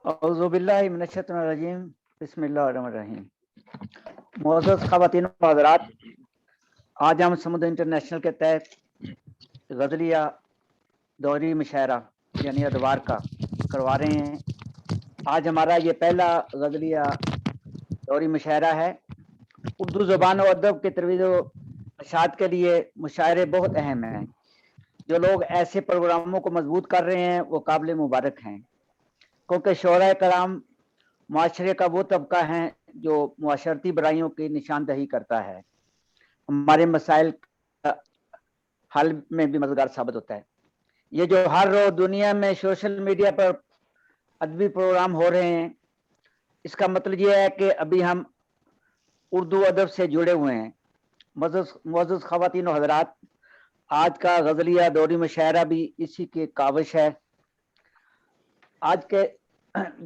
اعوذ باللہ من الشیطان الرجیم بسم اللہ الرحمن الرحیم۔ معزز خواتین و حضرات، آج ہم سمود انٹرنیشنل کے تحت غزلیہ دوری مشاعرہ یعنی ادوار کا کروا رہے ہیں۔ آج ہمارا یہ پہلا غزلیہ دوری مشاعرہ ہے۔ اردو زبان و ادب کے ترویج و اشاعت کے لیے مشاعرے بہت اہم ہیں۔ جو لوگ ایسے پروگراموں کو مضبوط کر رہے ہیں وہ قابل مبارک ہیں، کیونکہ شعراء کرام معاشرے کا وہ طبقہ ہے جو معاشرتی برائیوں کی نشاندہی کرتا ہے، ہمارے مسائل کا حل میں بھی مددگار ثابت ہوتا ہے۔ یہ جو ہر روز دنیا میں سوشل میڈیا پر ادبی پروگرام ہو رہے ہیں، اس کا مطلب یہ ہے کہ ابھی ہم اردو ادب سے جڑے ہوئے ہیں۔ معزز خواتین و حضرات، آج کا غزلیہ دوری مشاعرہ بھی اسی کی کاوش ہے۔ آج کے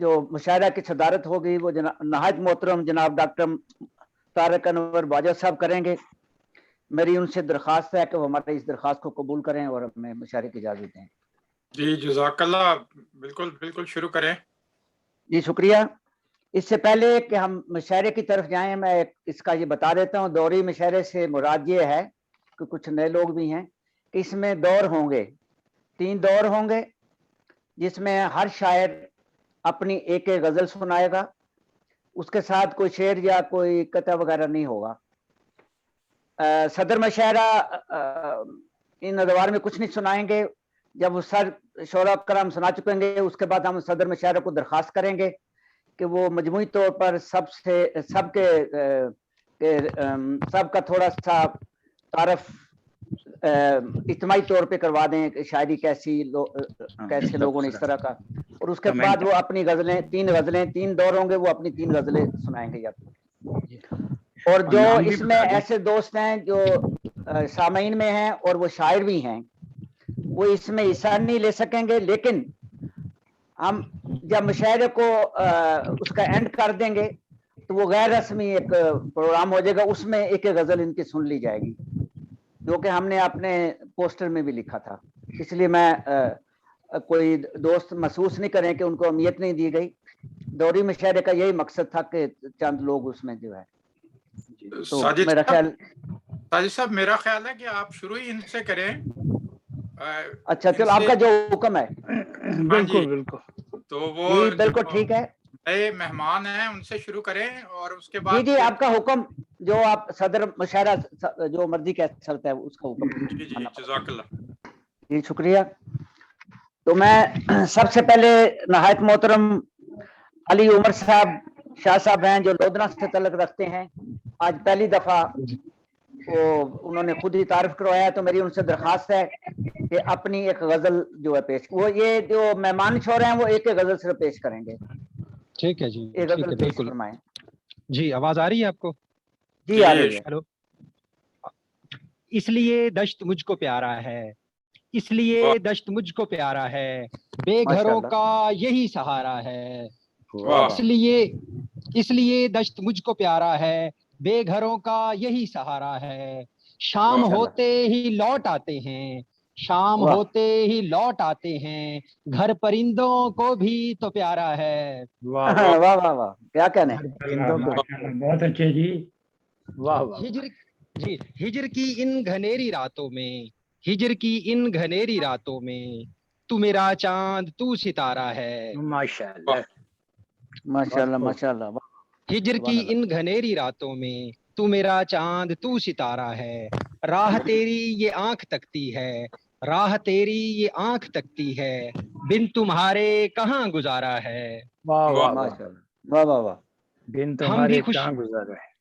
جو مشاعرہ کی صدارت ہوگی وہ نہایت محترم جناب ڈاکٹر طارق انور باجوہ صاحب کریں گے۔ میری ان سے درخواست ہے کہ وہ ہمارے اس درخواست کو قبول کریں اور ہمیں مشاعرے کی اجازت دیں۔ جی جزاک اللہ، بالکل شروع کریں۔ جی شکریہ۔ اس سے پہلے کہ ہم مشاعرے کی طرف جائیں، میں اس کا یہ بتا دیتا ہوں، دوری مشاعرے سے مراد یہ ہے کہ کچھ نئے لوگ بھی ہیں کہ اس میں دور ہوں گے، 3 دور ہوں گے، جس میں ہر شاعر اپنی ایک غزل سنائے گا، اس کے ساتھ کوئی شعر یا کوئی قطع وغیرہ نہیں ہوگا۔ صدر مشاعرہ ان ادوار میں کچھ نہیں سنائیں گے۔ جب وہ شعراء کرام سنا چکیں گے، اس کے بعد ہم صدر مشاعرہ کو درخواست کریں گے کہ وہ مجموعی طور پر سب کا تھوڑا سا تعارف اجتماعی طور پہ کروا دیں کہ شاعری کیسے لوگوں نے اس طرح کا، اور اس کے بعد وہ اپنی غزلیں 3 دور ہوں گے، وہ اپنی 3 غزلیں سنائیں گے۔ اور جو اس میں ایسے دوست ہیں جو سامعین میں ہیں اور وہ شاعر بھی ہیں، وہ اس میں حصہ نہیں لے سکیں گے، لیکن ہم جب مشاعرے کو اس کا اینڈ کر دیں گے تو وہ غیر رسمی ایک پروگرام ہو جائے گا، اس میں ایک غزل ان کی سن لی جائے گی، جو کہ ہم نے اپنے پوسٹر میں بھی لکھا تھا۔ اس لیے میں کوئی دوست محسوس نہیں کریں کہ ان کو اہمیت نہیں دی گئی۔ دوری مشاعرے کا یہی مقصد تھا کہ چند لوگ اس میں جو ہے ساجد صاحب، میرا خیال ہے کہ آپ شروع ہی ان سے کریں۔ اچھا چلو، آپ کا جو حکم ہے۔ بالکل تو وہ بالکل ٹھیک ہے، نئے مہمان ہیں ان سے شروع کریں اور اس کے بعد جی آپ کا حکم، جو آپ صدر مشاعرہ جو مرضی کہہ سکتا ہے اس کا حکم۔ جی جزاک اللہ۔ جی شکریہ۔ تو میں سب سے پہلے نہایت محترم علی عمر صاحب شاہ صاحب ہیں، جو لودھنا سے تعلق رکھتے ہیں، آج پہلی دفعہ انہوں نے خود ہی تعارف کروایا، تو میری ان سے درخواست ہے کہ اپنی ایک غزل جو ہے پیش، وہ یہ جو مہمان شعراء ہیں وہ ایک غزل صرف پیش کریں گے۔ ٹھیک ہے جی، ایک غزل پیش فرمائیں۔ جی آواز آ رہی ہے آپ کو؟ جی آ رہی ہے۔ ہلو۔ اس لیے دشت مجھ کو پیارا ہے، اس لیے دشت مجھ کو پیارا ہے، بے گھروں کا یہی سہارا ہے۔ اس لیے دشت مجھ کو پیارا ہے، بے گھروں کا یہی سہارا ہے۔ شام ہوتے ہی لوٹ آتے ہیں، شام ہوتے ہی لوٹ آتے ہیں، گھر پرندوں کو بھی تو پیارا ہے۔ واہ واہ واہ واہ، کیا کہنے۔ بہت اچھے جی، واہ واہ۔ ہجر کی ان گھنیری راتوں میں، ہجر کی ان گھنیری راتوں میں، تو میرا چاند تو ستارہ ہے۔ ماشاءاللہ ماشاءاللہ ماشاءاللہ۔ ہجر کی ان گھنیری راتوں میں، تو میرا چاند تو ستارہ ہے۔ راہ تیری یہ آنکھ تکتی ہے، راہ تیری یہ آنکھ تکتی ہے، بن تمہارے کہاں گزارا ہے۔ واہ واہ ماشاءاللہ، واہ واہ واہ۔ بن تمہارے کہاں گزارا ہے۔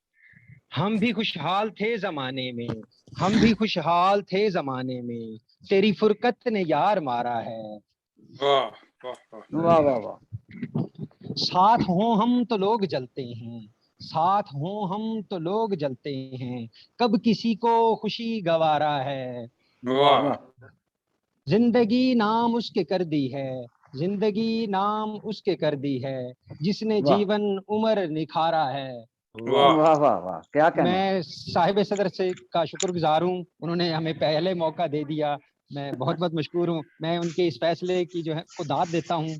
ہم بھی خوشحال تھے زمانے میں، ہم بھی خوشحال تھے زمانے میں، تیری فرقت نے یار مارا ہے۔ واہ واہ واہ واہ۔ ساتھ ہوں ہم تو لوگ جلتے ہیں، ساتھ ہوں ہم تو لوگ جلتے ہیں، کب کسی کو خوشی گوارا ہے۔ واہ۔ زندگی نام اس کے کر دی ہے، زندگی نام اس کے کر دی ہے، جس نے جیون عمر نکھارا ہے۔ واہ واہ واہ، کیا کہنا۔ میں صاحب صدر سے کا شکر گزار ہوں، انہوں نے ہمیں پہلے موقع دے دیا میں بہت بہت مشکور ہوں. میں ان کے اس فیصلے کی جو ہے کو داد دیتا ہوں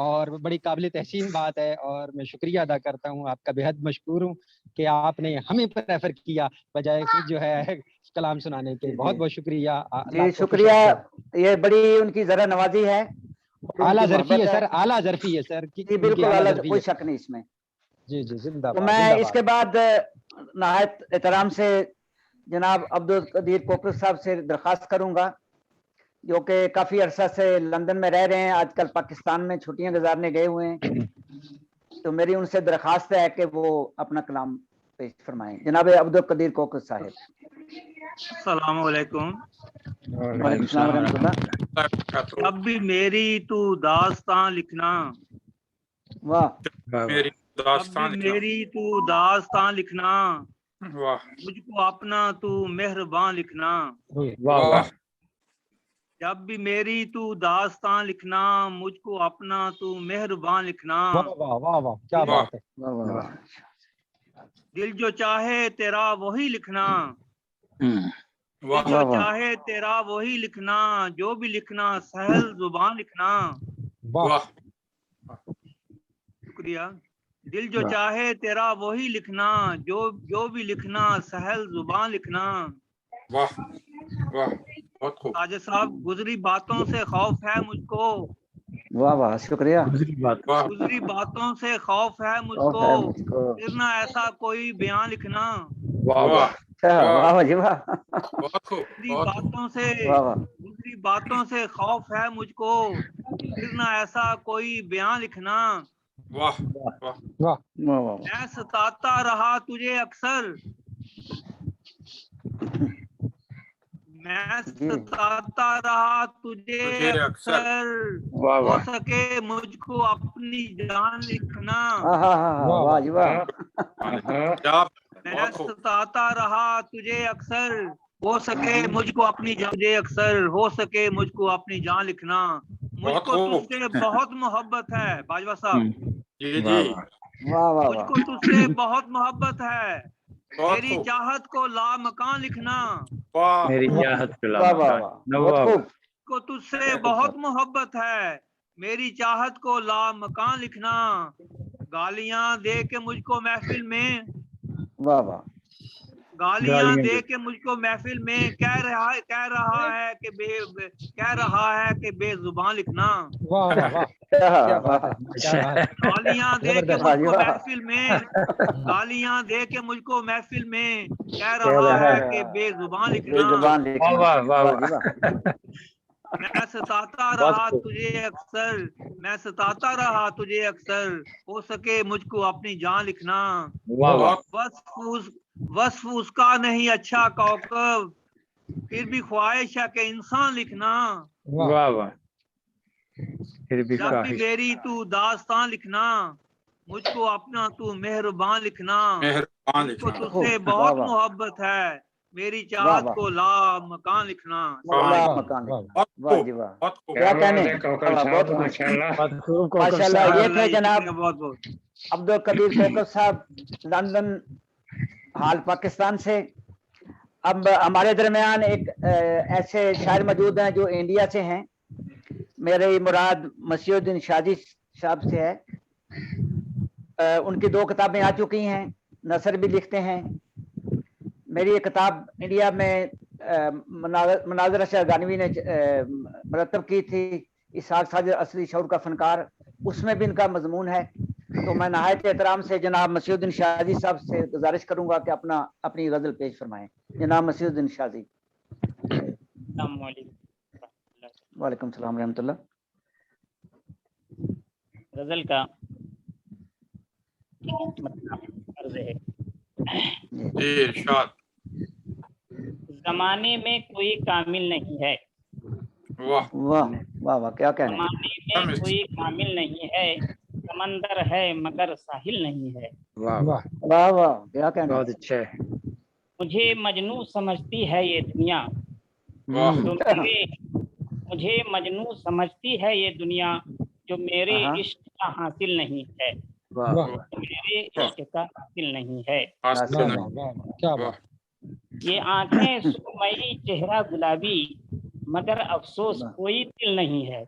اور بڑی قابل تحسین بات ہے, اور میں شکریہ ادا کرتا ہوں. آپ کا بے حد مشکور ہوں کہ آپ نے ہمیں پریفر کیا بجائے خود جو ہے کلام سنانے کے. بہت بہت شکریہ. جی شکریہ, یہ بڑی ان کی ذرا نوازی ہے, اعلیٰ ظرفی ہے سر, اعلیٰ ظرفی ہے سر. جی بالکل اعلیٰ, کوئی شک نہیں اس میں. جی جی زندہ تو باد. میں اس کے بعد نہایت احترام سے جناب عبدالقدیر کوکل صاحب سے درخواست کروں گا, جو کہ کافی عرصہ سے لندن میں رہ رہے ہیں, آج کل پاکستان میں چھٹیاں گزارنے گئے ہوئے ہیں, تو میری ان سے درخواست ہے کہ وہ اپنا کلام پیش فرمائیں. جناب عبدالقدیر کوکل صاحب. السلام علیکم. وعلیکم السلام ورحمۃ اللہ. اب بھی میری تو داستان لکھنا, واہ, میری اب داستان بھی لکھنا. میری تو داستان لکھنا, واہ مجھ کو اپنا تو مہربان لکھنا. واہ جب بھی میری تو داستان لکھنا, مجھ کو اپنا تو مہربان لکھنا. واہ واہ واہ واہ, کیا بات ہے. واہ واہ واہ. دل جو چاہے تیرا وہی لکھنا, دل واہ جو واہ واہ. چاہے تیرا وہی لکھنا, جو بھی لکھنا سہل زبان لکھنا. واہ واہ شکریہ. دل جو چاہے تیرا وہی لکھنا, جو بھی لکھنا سہل زبان لکھنا. واہ واہ, بہت خوب. ساجد صاحب, گزری باتوں سے خوف ہے مجھ کو, واہ واہ, شکریہ. واہ گزری باتوں سے خوف ہے مجھ خوف کو, ہے مجھ کو. پھر نہ ایسا کوئی بیان لکھنا. واہ واہ واہ واہ جی واہ. بہت خوب. گزری بہت خوب. باتوں سے واہ واہ. گزری باتوں سے خوف ہے مجھ کو, پھر نہ ایسا کوئی بیان لکھنا. واہ واہ واہ واہ واہ. میں ستاتا رہا تجھے اکثر, میں جی. ستاتا رہا تجھے اکثر, واہ ہو واہ سکے مجھ کو اپنی جان لکھنا. ہاں ہاں ہاں, واہ جی واہ. کیا میں بہت خوب. ستاتا رہا تجھے اکثر, ہو سکے مجھ کو اپنی جان, تجھے اکثر ہو سکے مجھ کو اپنی جان لکھنا. مجھ بہت کو خوب. تجھ سے بہت محبت ہے باجوہ صاحب, جی جی واہ واہ مجھ واہ. کو تجھ سے بہت محبت ہے, بہت میری خوب. چاہت کو لامکان لکھنا. واہ میری چاہت پہ واہ واہ واہ, بہت خوب. مجھ کو تجھ سے بہت محبت ہے, میری چاہت کو لامکان لکھنا. گالیاں دے کے مجھ کو محفل میں, واہ واہ. گالیاں دے کے مجھ کو محفل میں, کہہ رہا ہے کہ بے زبان لکھنا. واہ واہ واہ, کیا بات ہے, کیا بات ہے. گالیاں دے کے زبردست. مجھ کو محفل میں, گالیاں دے کے مجھ کو محفل میں, کہہ رہا ہے کہ بے زبان بے لکھنا. زبان لکھنا. واہ واہ واہ جی واہ. واہ. میں ستاتا رہا تجھے اکثر, میں ستاتا رہا تجھے اکثر, ہو سکے مجھ کو اپنی جان لکھنا. واہ واہ. وصف اس کا نہیں اچھا کوکب, پھر بھی خواہش ہے کہ انسان لکھنا. واہ واہ, پھر بھی جب بھی خواہش. میری تو داستان لکھنا, مجھ کو اپنا تو مہربان لکھنا. مہربان مجھ کو لکھنا. تجھ سے بہت محبت ہے, میری چاہت کو لامکان لکھنا. لا مکان. بہت واہ خوب. جی واہ. بہت خوب. کیا کہنے, بہت ماشاء اللہ. یہ تھے جناب بہت بہت عبدالقدیر کوکل صاحب, لندن حال پاکستان سے. اب ہمارے درمیان ایک ایسے شاعر موجود ہیں جو انڈیا سے ہیں. میری مراد مسیح الدین شاجی صاحب سے ہے. ان کی 2 کتابیں آ چکی ہیں, نثر بھی لکھتے ہیں. میری ایک کتاب انڈیا میں مناظر اشرف غانوی نے مرتب کی تھی, اسحاق ساجد اصلی شعور کا فنکار, اس میں بھی ان کا مضمون ہے. تو میں نہایت احترام سے جناب مسیح الدین شاجی صاحب سے گزارش کروں گا کہ اپنی غزل پیش فرمائیں. جناب مسیح الدین شاجی. السلام علیکم. وعلیکم السلام ورحمۃ اللہ. غزل کا عرض ہے. جی ارشاد. زمانے میں کوئی کامل نہیں ہے, واہ واہ واہ واہ, کیا کہنے. زمانے میں کوئی کامل نہیں ہے, سمندر ہے مگر ساحل نہیں ہے. واہ واہ, واہ واہ, کیا کہنے. بہت اچھا ہے. مجھے مجنوں سمجھتی ہے یہ دنیا, واہ جو مجھے مجنوں سمجھتی ہے یہ دنیا, جو میرے عشق کا حاصل نہیں ہے. واہ واہ, میرے عشق کا حاصل نہیں ہے. حاصل نہیں. کیا بات. یہ آنکھیں سرمئی چہرہ گلابی, मगर अफसोस कोई दिल नहीं है।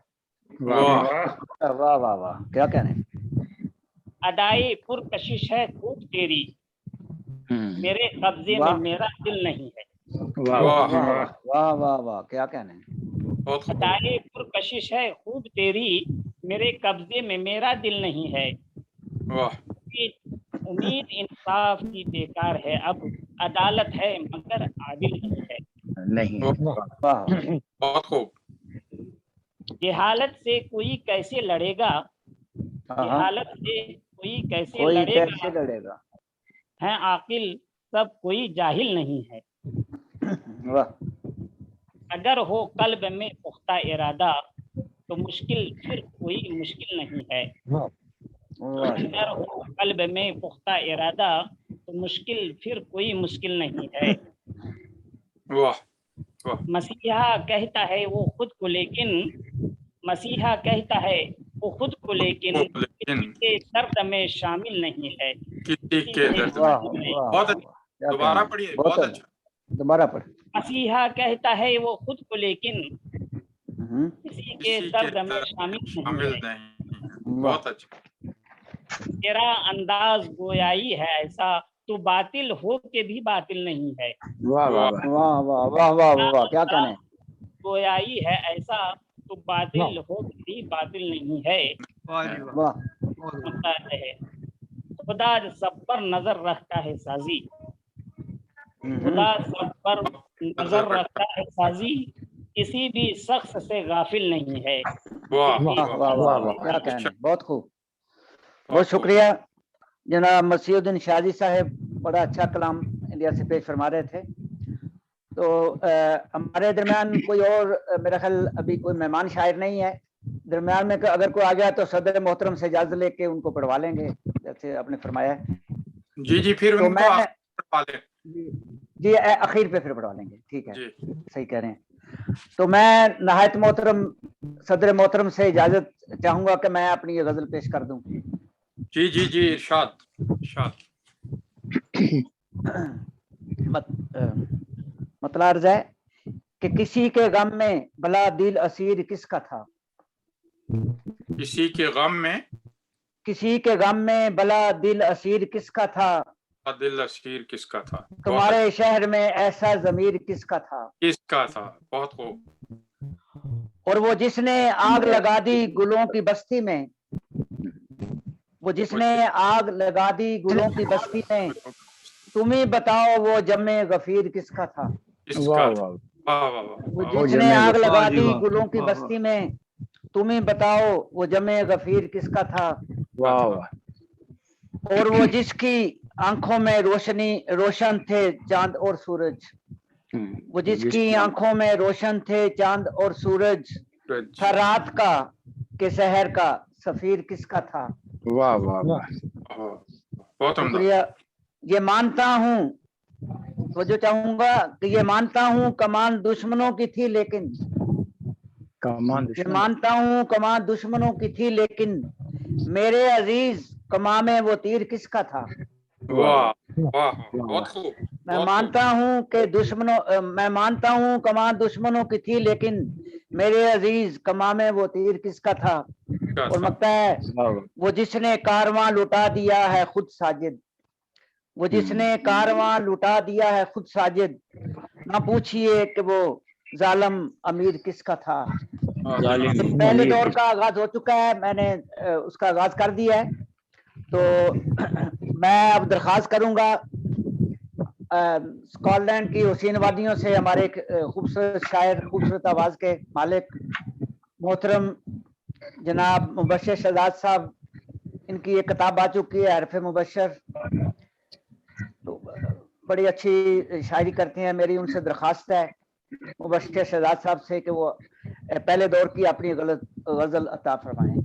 वाह वाह वाह वाह, क्या कहने। अदाए पुरकशिश है खूब तेरी, मेरे कब्जे में वाह। मेरा दिल नहीं है। वाह वाह वाह वाह वाह वाह वाह, क्या कहने। बहुत खूब। अदाए पुरकशिश है खूब तेरी, मेरे कब्जे में मेरा दिल नहीं है। वाह उम्मीद इंसाफ की बेकार है, अब अदालत है मगर आदिल नहीं है। नहीं। वाह बहुत खूब। जहालत से कोई कैसे लड़ेगा, हाँ, जहालत से कोई कैसे कोई लड़ेगा, कैसे लड़ेगा। है आकिल सब कोई जाहिल नहीं है। वाह अगर हो कल्ब में पुख्ता इरादा, तो मुश्किल फिर कोई मुश्किल नहीं है। वाह अगर हो कल्ब में पुख्ता इरादा, तो मुश्किल फिर कोई मुश्किल नहीं है। वाह मसीहा कहता है वो खुद को, लेकिन मसीहा कहता है वो खुद को, लेकिन किसी के दर्द में शामिल नहीं है। किसी के दर्द में। वाह बहुत अच्छा, क्या दोबारा कहने। पढ़िए। बहुत बहुत अच्छा। दोबारा पढ़। मसीहा कहता है वो खुद को, लेकिन हम्म, किसी के किसी के दर्द में दर्द शामिल में नहीं है। नहीं। वाह बहुत अच्छा। तेरा अंदाज गोयाई है ऐसा, तो बातिल हो के भी बातिल नहीं है। वाह वाह वाह वाह वाह वाह वाह, क्या कहने। गोयाई है ऐसा, तो बातिल हो के भी बातिल नहीं है। वाह जी वाह। वाह होता है खुदा सब पर नजर रखता है साजी, खुदा सब पर नजर रखता है साजी, किसी भी शख्स से गाफिल नहीं है। वाह वाह वाह वाह वाह, क्या कहने। बहुत खूब, बहुत शुक्रिया जनाब मसीहुद्दीन शाजी साहब, बड़ा अच्छा कलाम इंडिया से पेश फरमा रहे थे। तो हमारे दरमियान कोई और मेरा ख्याल अभी कोई मेहमान शायर नहीं है दरमियान में। अगर कोई आ गया तो सदर मोहतरम से इजाजत लेके उनको पढ़वा लेंगे, जैसे आपने फरमाया। जी फिर तो उनको मैं पढ़वा लें। जी आखिर पे फिर पढ़वा लेंगे, ठीक है, जी सही कह रहे हैं। तो मैं नहायत मोहतरम सदर मोहतरम से इजाजत चाहूंगा कि मैं अपनी ये गजल पेश कर दूं। जी इरशाद इरशाद। मतलब अर्ज है कि किसी के गम में भला दिल असीर किसका था, किसी के गम में, किसी के गम में भला दिल असीर किसका था, दिल असीर किसका था, तुम्हारे शहर में ऐसा जमीर किसका था, किसका था। बहुत खूब। और वो जिसने आग लगा दी गुलों की बस्ती में, वो जिसने आग लगा दी गुलों की बस्ती में, तुम ही बताओ वो जमे गफीर किसका था। किसका था। वो जिसने आग लगा दी गुलों की बस्ती में, तुम ही बताओ वो जमे गफीर किसका था। वाह और वो जिसकी आंखों में रोशन थे चांद और सूरज, वो जिसकी आंखों में रोशन थे चांद और सूरज, था रात का के शहर का सफीर किसका था। वाह वाह वाह, बहुत शुक्रिया। ये मानता हूँ, तो जो चाहूंगा कि ये मानता हूँ कमान दुश्मनों की थी, लेकिन ये मानता हूँ कमान दुश्मनों की थी, लेकिन मेरे अजीज कमा में वो तीर किसका था। वाह बहुत खूब। मैं मानता हूँ कि मैं मानता हूँ कमान दुश्मनों की थी, लेकिन मेरे अजीज कमा में वो तीर किसका था। और मकता है वो जिसने कारवां लुटा दिया है खुद साजिद, वो जिसने कारवां लुटा दिया है खुद साजिद, ना पूछिए कि वो जालिम अमीर किसका था। पहले दौर का आगाज हो चुका है, मैंने उसका आगाज कर दिया है। तो मैं अब दरख्वास्त करूंगा स्कॉटलैंड की हुसैन वादियों से हमारे एक खूबसूरत शायर, खूबसूरत आवाज के मालिक मोहतरम जनाब मुबश्शिर शहजाद साहब, इनकी एक किताब आ चुकी है हरफ मुबश्शिर, तो बड़ी अच्छी शायरी करते हैं। मेरी उनसे दरख्वास्त है मुबश्शिर शहजाद साहब से कि वो पहले दौर की अपनी गजल अता फरमाएं।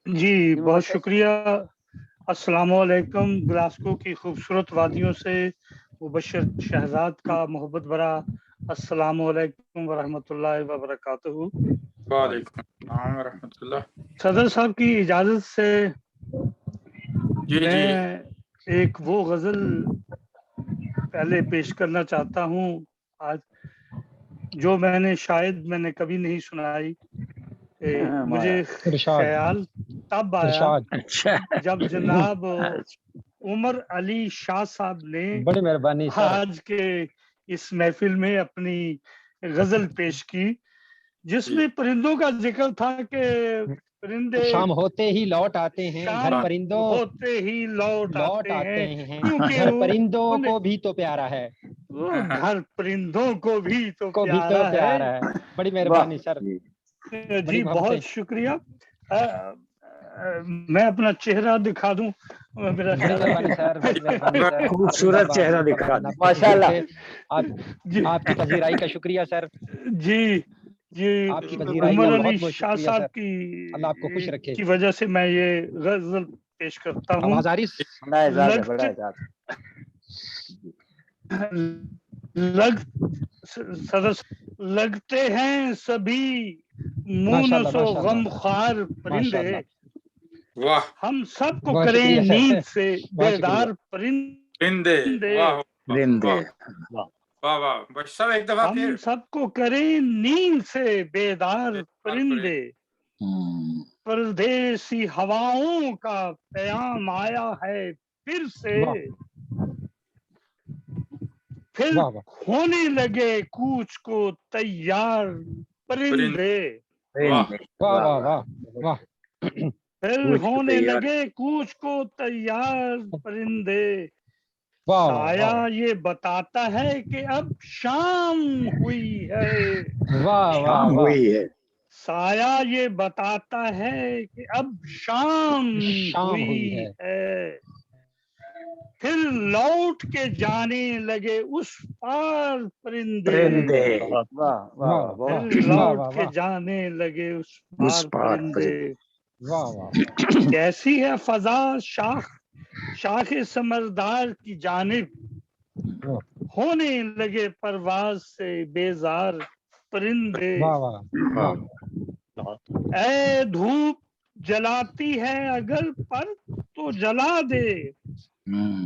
जी बहुत शुक्रिया। अस्सलामुअलैकुम। ग्लासगो की खूबसूरत वादियों से मुबश्शिर शहजाद का मोहब्बत भरा अस्सलामुअलैकुम वरहमतुल्लाहि वबरकातुहू। वालेकुम अस्सलाम वरहमतुल्लाह। सदर साहब की इजाजत से जी मैं एक वो गजल पहले पेश करना चाहता हूँ आज, जो मैंने कभी नहीं सुनाई। मुझे इरशाद। ख्याल तब आया इरशाद। अच्छा जब जनाब उमर अली शाह साहब ने बड़ी मेहरबानी सर। आज के इस महफिल में अपनी गजल पेश की, जिसमें परिंदों का जिक्र था कि परिंदे शाम होते ही लौट आते हैं, घर शाम परिंदों होते ही लौट आते हैं, क्योंकि घर परिंदों उन्हें- को भी तो प्यारा है, वो घर परिंदों को भी तो प्यारा प्यारा है। बड़ी मेहरबानी सर। है। बड़ी जी मोहब्बतें। बहुत शुक्रिया। मैं अपना चेहरा दिखा दूं, मेरा बड़ी ख्याल है मेहरबानी कि- सर, बड़ी मेहरबानी सर। खूबसूरत चेहरा दिखा दो। माशाल्लाह। जी आपकी पजीराई का शुक्रिया सर। जी जी आपकी पजीराई उमर का अली बहुत बहुत शाह शुक्रिया साहब सर। अल्लाह आपको खुश रखे। की वजह से मैं ये गजल पेश करता हूँ। आवाज आ रही? बड़ा एजाज है, लग- बड़ा एजाज। लगते हैं सभी माशाल्लाह, मूनसो माशाल्लाह। गमख्वार परिंदे, माशाल्लाह। वाह हम सबको बहुत करें शुक्रिया सर। नींद से बहुत बेदार परिंदे, परिंदे, वाह परिंदे। वाह वाह, बस सब एक दफा हम फिर। सबको करें नींद से बेदार परिंदे, परदेसी हवाओं का प्याम आया है फिर से, फिर वाह वाह। होने लगे कूच को तैयार परिंदे, वाह वाह वाह वाह वाह। फिर कूच को होने तैयार। लगे कूच को तैयार परिंदे, वाह वाह साया वाह। ये बताता है कि अब शाम हुई है, वाह वाह शाम वाह। हुई है। साया ये बताता है कि अब शाम शाम हुई है, फिर लौट के जाने लगे उस पार परिंदे, परिंदे वाह वाह वाह, बहुत फिर वाह लौट वाह के वाह। जाने लगे उस उस पार पार परिंदे, वाह वाह। कैसी है फजा शाख समरदार की जानिब, होने लगे परवाज से बेजार परिंदे, वाह वाह वाह। ऐ धूप जलाती है अगर पर तो जला दे,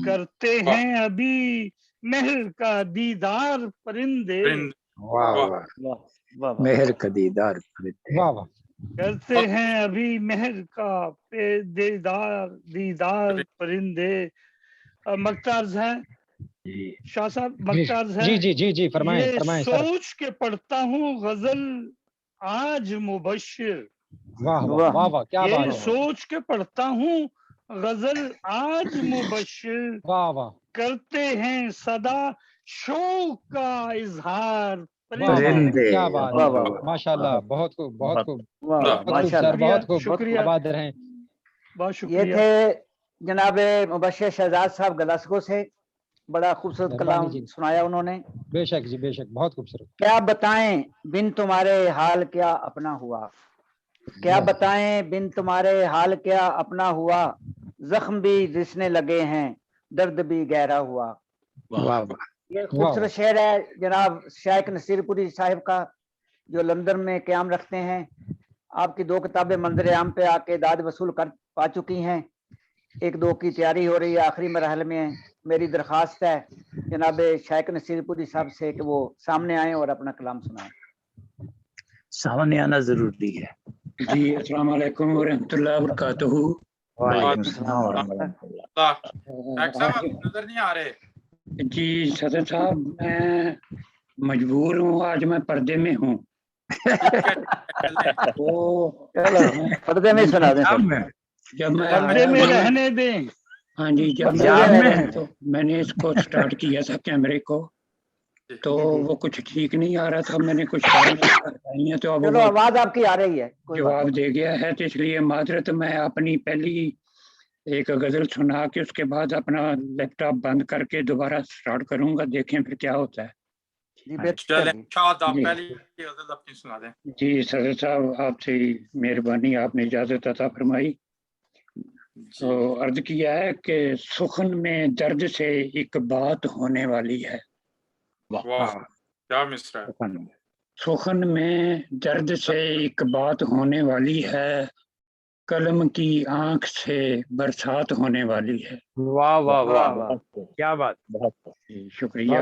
करते हैं अभी महल का दीदार परिंदे, वाह वाह। वाह वाह। मेहर का दीदार परिंदे। वाह वाह। करते हैं अभी महल का दीदार परिंदे। मकतार्ज है शाह साहब, मकतार्ज है। जी जी जी जी, फरमाएं ये फरमाएं सर। सोच के पढ़ता हूँ गजल आज मुबश्शिर, वाह वाह वाह वाह, क्या बात ये है। सोच के पढ़ता हूँ गजल आज मुबश्शिर, वाह वाह। करते हैं सदा शौक का इजहार वाह वाह, परिंदे। क्या बात वाह है। वाह वाह, माशाल्लाह, बहुत खूब बहुत खूब। वाह वाह, बहुत खूब माशाल्लाह। सर, बहुत खूब। शुक्रिया। आबाद रहें। बहुत ये शुक्रिया। थे जनाब मुबश्शिर शहजाद साहब गलास्को से, बड़ा खूबसूरत मेहरबानी कलाम जी। सुनाया उन्होंने। बेशक जी बेशक, बहुत खूबसूरत। क्या बताएं बिन तुम्हारे हाल क्या अपना हुआ, क्या बताएं बिन तुम्हारे हाल क्या अपना हुआ, जख्म भी रिसने लगे हैं दर्द भी गहरा हुआ। वाह वाह। ये खूबसूरत शेर है जनाब शाइख नसीरपुरी साहिब का, जो लंदन में क़याम रखते हैं। आपकी 2 किताबें मंजर आम पे आके दाद वसूल कर पा चुकी हैं, 1-2 की तैयारी हो रही है, आखिरी मरहल में। मेरी दरख्वास्त है जनाब शाइख नसीरपुरी साहब से कि वो सामने आए और अपना कलाम सुनाएं। सामने आना जरूरी है। जी अस्सलाम वालेकुम व रहमतुल्लाहि व बरकातहू। वालेकुम सलाम व रहमतुल्लाह। डॉक्टर साहब आप नजर नहीं आ रहे। जी सदर साहब, मैं मजबूर हूँ, आज मैं पर्दे में हूँ। तो चलो पर्दे में सुना दें पंजाब सर। में जब मैं पर्दे आया में हूँ- रहने दें। हाँ जी, जब मैं पंजाब आया में हूँ तो मैंने इसको स्टार्ट किया था कैमरे को, तो जी, जी। वो कुछ ठीक नहीं आ रहा था। मैंने कुछ बताई है तो अब चलो वो आवाज आपकी आ रही है, कोई बात जवाब दे गया है, तो इसलिए माजरत। मैं अपनी पहली एक गजल सुना के उसके बाद अपना लैपटॉप बंद करके दोबारा स्टार्ट करूंगा, देखें फिर क्या होता है। नहीं। जी बेहतर चलें जी। शाद आप जी। पहली गजल अपनी सुना दें। जी सदर साहब, आपसे मेहरबानी, आपने इजाजत अता फरमाई। तो अर्ज किया है कि सुखन में दर्द से एक बात होने वाली है। वाह क्या मिसरा है। सुखन में दर्द से एक बात होने वाली है, कलम की आंख से बरसात होने वाली है। वाह वाह वाह वाह, वाह। क्या बात। شکریہ.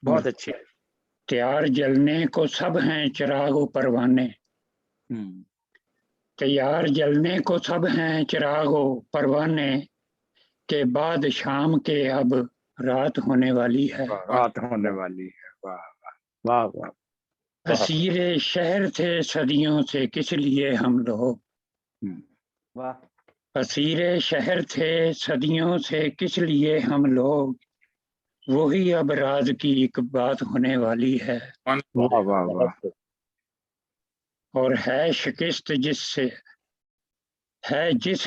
بہت اچھے. تیار جلنے کو سب ہیں چراغ و پروانے. تیار جلنے کو سب ہیں چراغ و پروانے کے بعد شام کے اب رات ہونے والی ہے. رات ہونے والی ہے. واہ واہ واہ واہ. اسیر شہر تھے صدیوں سے کس لیے ہم لوگ. واہ. اسیر شہر تھے صدیوں سے کس لیے ہم لوگ. وہی اب راز کی ایک بات ہونے والی ہے. واہ واہ واہ. اور ہے شکست جس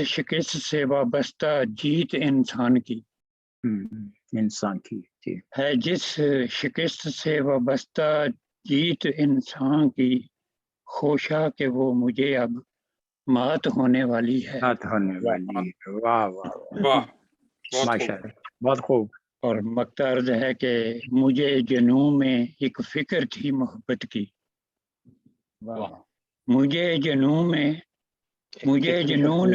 شکست سے وابستہ جیت انسان کی. انسان کی جی. ہے جس شکست سے وابستہ جیت انسان کی. خوشا کہ وہ مجھے اب مات ہونے والی ہے. مات ہونے والی ہے. واہ واہ واہ. ماشاء اللہ بہت خوب. اور مکتا عرض ہے کہ مجھے جنون میں ایک فکر تھی محبت کی. مجھے جنون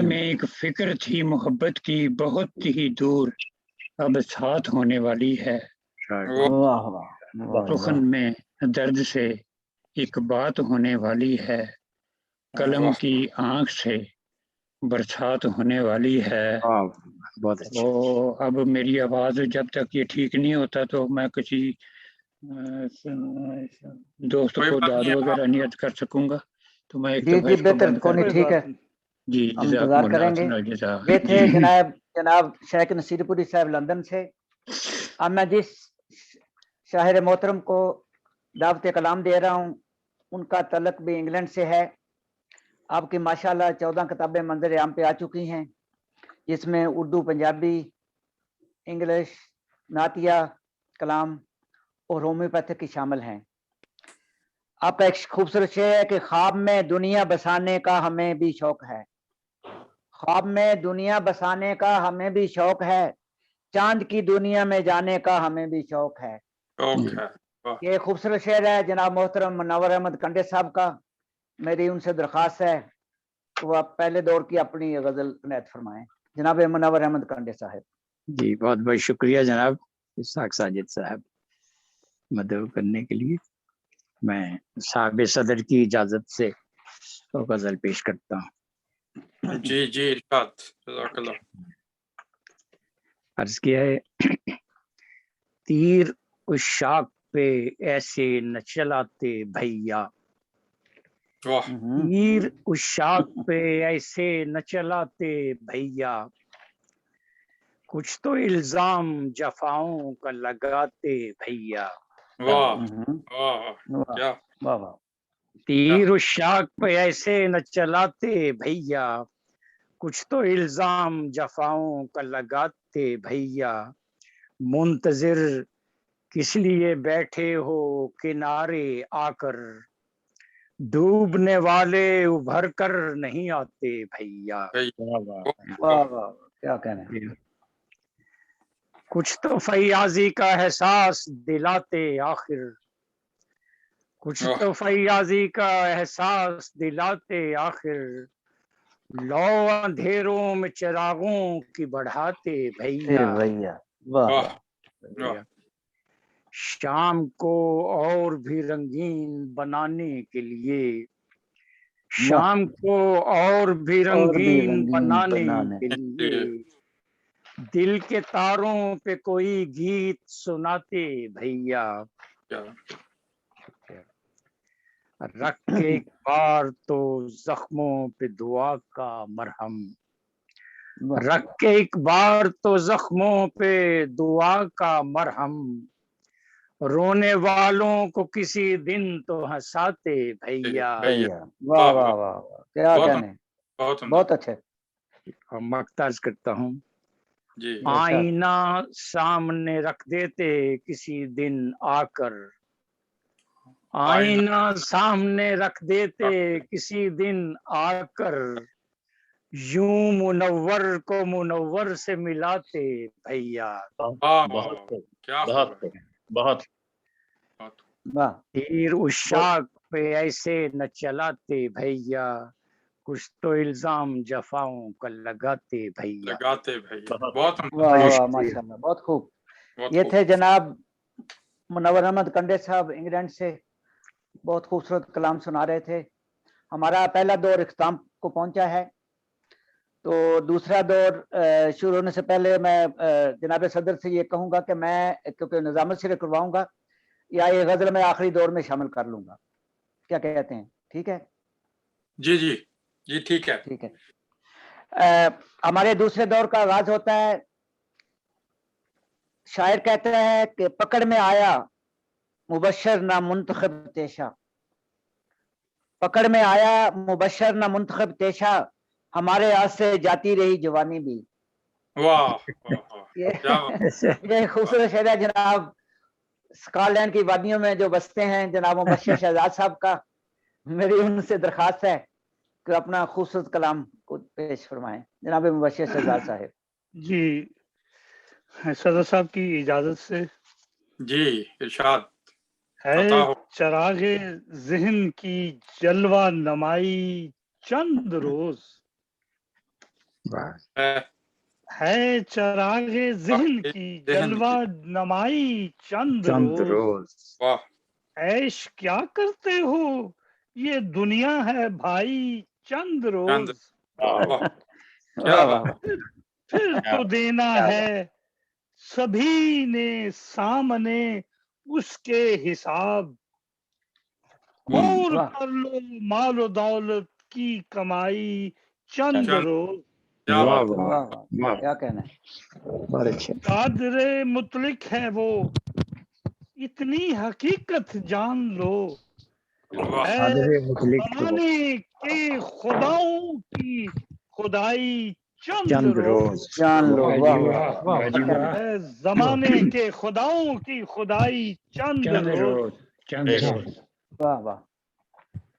میں ایک فکر تھی محبت کی. بہت ہی دور اب ساتھ ہونے والی ہے. سخن میں درد سے ایک بات ہونے والی ہے. قلم کی آنکھ سے برسات ہونے والی ہے. بہت اچھا. تو اب میری آواز جب تک یہ ٹھیک نہیں ہوتا تو میں کسی دوست کو داد وغیرہ نیت کر سکوں گا. تو میں ایک جی جی بہتر کونی ٹھیک ہے. جی ہم انتظار کریں گے. یہ تھے جناب شیخ نصیر پوری صاحب لندن سے. اب میں جس شاعر محترم کو دعوت کلام دے رہا ہوں ان کا تعلق بھی انگلینڈ سے ہے. آپ کی ماشاءاللہ 14 کتابیں منظر عام پہ آ چکی ہیں جس میں اردو، پنجابی، انگلش، نعتیہ کلام اور ہومیوپیتھک کی شامل ہیں. آپ کا ایک خوبصورت شعر ہے کہ خواب میں دنیا بسانے کا ہمیں بھی شوق ہے. خواب میں دنیا بسانے کا ہمیں بھی شوق ہے. چاند کی دنیا میں جانے کا ہمیں بھی شوق ہے. یہ خوبصورت شعر ہے جناب محترم منور احمد کنڈے صاحب کا. میری ان سے درخواست ہے کہ وہ آپ پہلے دور کی اپنی غزل عنایت فرمائیں. جناب منور احمد کنڈے صاحب. جی بہت بہت شکریہ جناب اسحاق ساجد صاحب مدعو کرنے کے لیے. میں صاحب صدر کی اجازت سے غزل پیش کرتا ہوں. جی جی ارشاد. جزاک اللہ. عرض کیا ہے تیر اس شاخ پہ ایسے نہ چلاتے بھیا. تیر اس شاخ پہ ایسے نہ چلاتے بھیا. کچھ تو الزام جفاؤں کا لگاتے بھیا. تیر اس شاخ پہ ایسے نہ چلاتے بھیا. کچھ تو الزام جفاؤں کا لگاتے بھیا. منتظر کس لیے بیٹھے ہو کنارے آ کر. ڈوبنے والے ابھر کر نہیں آتے بھیا. کیا کہنے. کچھ تو فیاضی کا احساس دلاتے آخر. کچھ تو فیاضی کا احساس دلاتے آخر. لو اندھیروں میں چراغوں کی بڑھاتے بھیا. شام کو اور بھی رنگین بنانے کے لیے. شام کو اور بھی رنگین بنانے کے لیے. دل کے تاروں پہ کوئی گیت سناتے بھیا. رکھ کے ایک بار تو زخموں پہ دعا کا مرہم. رکھ کے ایک بار تو زخموں پہ دعا کا مرہم. رونے والوں کو کسی دن تو ہنساتے بھیا. واہ واہ واہ کیا کہنے. بہت اچھے. مقتاز کرتا ہوں. آئینہ سامنے رکھ دیتے کسی دن آ کر. آئینہ سامنے رکھ دیتے کسی دن آ کر. یوں منور کو منور سے ملاتے بھیا. بہت تیر اس شاخ پہ ایسے نہ چلاتے بھیا. کچھ تو الزام جفاؤں کا لگاتے بھیا. بہت ماشاءاللہ بہت خوب. یہ تھے جناب منور احمد کنڈے صاحب انگلینڈ سے، بہت خوبصورت کلام سنا رہے تھے. ہمارا پہلا دور اختتام کو پہنچا ہے، تو دوسرا دور شروع ہونے سے پہلے میں جناب صدر سے یہ کہوں گا کہ میں کیونکہ نظامت سے کرواؤں گا یا یہ غزل میں آخری دور میں شامل کر لوں گا، کیا کہتے ہیں؟ ٹھیک ہے جی جی جی ٹھیک ہے. ٹھیک ہے. ہمارے دوسرے دور کا آغاز ہوتا ہے. شاعر کہتا ہے کہ پکڑ میں آیا مبشر نہ منتخب تیشا، پکڑ میں آیا مبشر نہ منتخب تیشا، ہمارے ہاتھ سے جاتی رہی جوانی بھی. واہ یہ خوبصورت شعر ہے جناب اسکاٹ لینڈ کی وادیوں میں جو بستے ہیں جناب مبشر شہزاد صاحب کا. میری ان سے درخواست ہے کہ اپنا خوبصورت کلام کو پیش فرمائیں جناب مبشر شہزاد صاحب. جی صدر صاحب کی اجازت سے. جی ارشاد. ہے چراغ ذہن کی جلوہ نمائی چند روز، ہے چراغ ذہن کی جلوہ نمائی چند روز. عیش کیا کرتے ہو یہ دنیا ہے بھائی چند روز، پھر تو دینا ہے سبھی نے سامنے اس کے حساب، اور کر لو مال و دولت کی کمائی چند روز. کیا کہنا ہے؟ قادر مطلق ہے وہ اتنی حقیقت جان لو، ہے زمانے کے خداؤں کی خدائی چند روز. جان لو. ہے زمانے کے خداؤں کی خدائی چند روز. واہ واہ.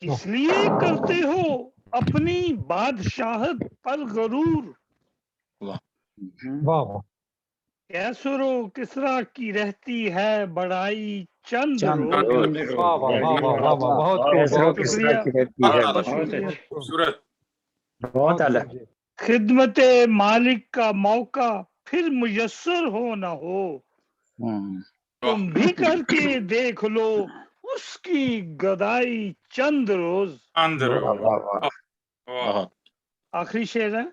اس لیے کرتے ہو اپنی بادشاہت پر غرور، کیسر و کسریٰ کی رہتی ہے بڑائی چند روز. بہت اعلیٰ. خدمت مالک کا موقع پھر میسر ہو نہ ہو، تم بھی کر کے دیکھ لو اس کی گدائی چند روز. آخری شعر ہے.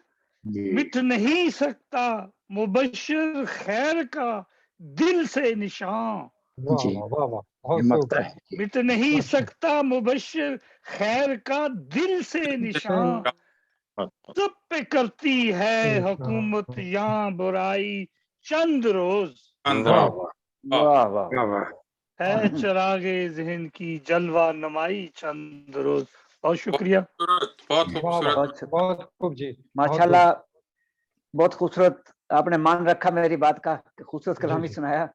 مٹ نہیں سکتا مبشر خیر کا دل سے نشان، مٹ نہیں سکتا مبشر خیر کا دل سے نشان، سب پہ کرتی ہے حکومت یہاں برائی چند روز. ہے چراغ ذہن کی جلوہ نمائی چند روز. بہت شکریہ. بہت خوب جی، ماشاءاللہ بہت خوبصورت. آپ نے مان رکھا میری بات کا کہ خوبصورت کلام ہی سنایا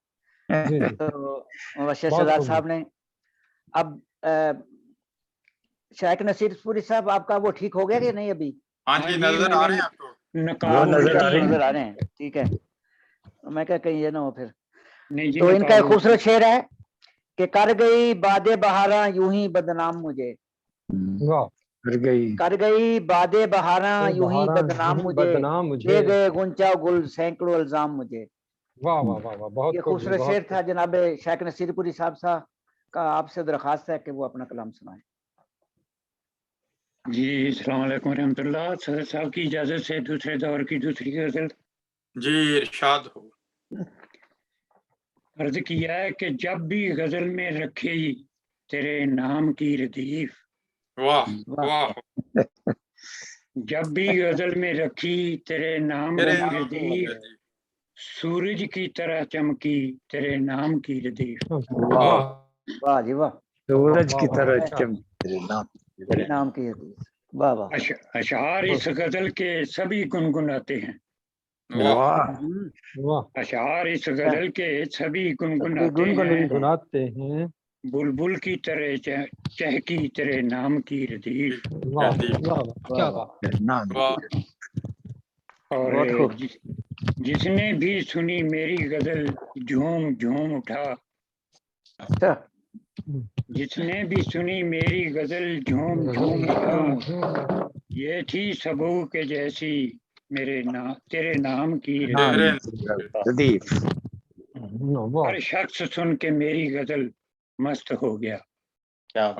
تو مبشر شہزاد صاحب نے. اب شائق نصیر پوری صاحب آپ کا وہ ٹھیک ہو گیا کہ نہیں ابھی؟ ہاں جی نظر آ رہے ہیں آپ کو. نظر آ رہے ہیں. ٹھیک ہے. میں کہا کہیں یہ نہ ہو پھر. تو ان کا ایک خوبصورت شعر ہے کہ کر گئی باد بہاراں یوں ہی بدنام مجھے، کر گئی باد بہاراں یوں ہی بدنام مجھے، دے گئے گنچا گل سینکڑوں الزام مجھے. یہ خوبصورت شعر تھا جناب شائق نصیر پوری صاحب کا. آپ سے درخواست ہے کہ وہ اپنا کلام سنائیں. جی السلام علیکم ورحمۃ اللہ. صدر صاحب کی اجازت سے دوسرے دور کی دوسری غزل. جی ارشاد ہو. عرض کیا ہے کہ جب بھی غزل میں رکھی تیرے نام کی ردیف، واہ واہ. جب بھی غزل میں رکھی تیرے نام کی ردیف، سورج کی طرح چمکی تیرے نام کی ردیف. واہ جی واہ. سورج کی طرح چمکی نام کی ردیف. واہ واہ. اشعار اس غزل کے سبھی گنگناتے ہیں، اشعار اس غزل کے سبھی گنگناتے ہیں، بلبل کی طرح چہکی تیرے نام کی ردیف. اور جس نے بھی سنی میری غزل جھوم جھوم اٹھا، جس نے بھی سنی میری غزل جھوم جھوم اٹھا، یہ تھی سبو کے جیسی میرے تیرے نام کی ردیف. ہر شخص سن کے میری غزل مست ہو گیا. کیا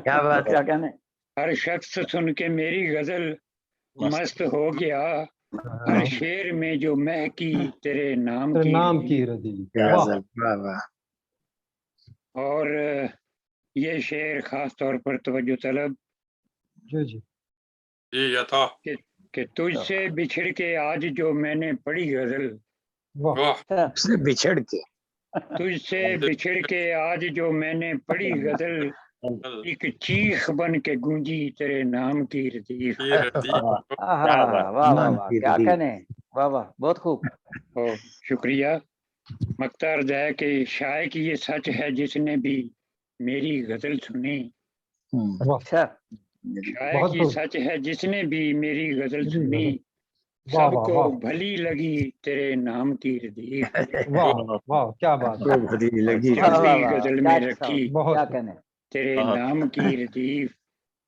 کیا بات کیا کہنے. ہر شخص سن کے میری غزل مست ہو گیا. ہر شعر میں جو مہکی تیرے نام کی ردی. اور یہ شعر خاص طور پر توجہ طلب جی عطا کہ تجھ سے بچھڑ کے آج جو میں نے پڑھی غزل. سے بچھڑ کے تجھ سے بچھڑ کے آج جو میں نے پڑھی غزل. ایک چیخ بن کے گونجی تیرے نام کی ردیف. واہ واہ کیا کہنے. واہ واہ بہت خوب. شکریہ. مقتا عرض ہے کہ شاید یہ سچ ہے جس نے بھی میری غزل سنی. شاید یہ سچ ہے جس نے بھی میری غزل سنی. سب کو بھلی لگی تیرے نام کی ردیف. واہ کیا بات. لگی غزل میں رکھی تیرے نام کی ردیف.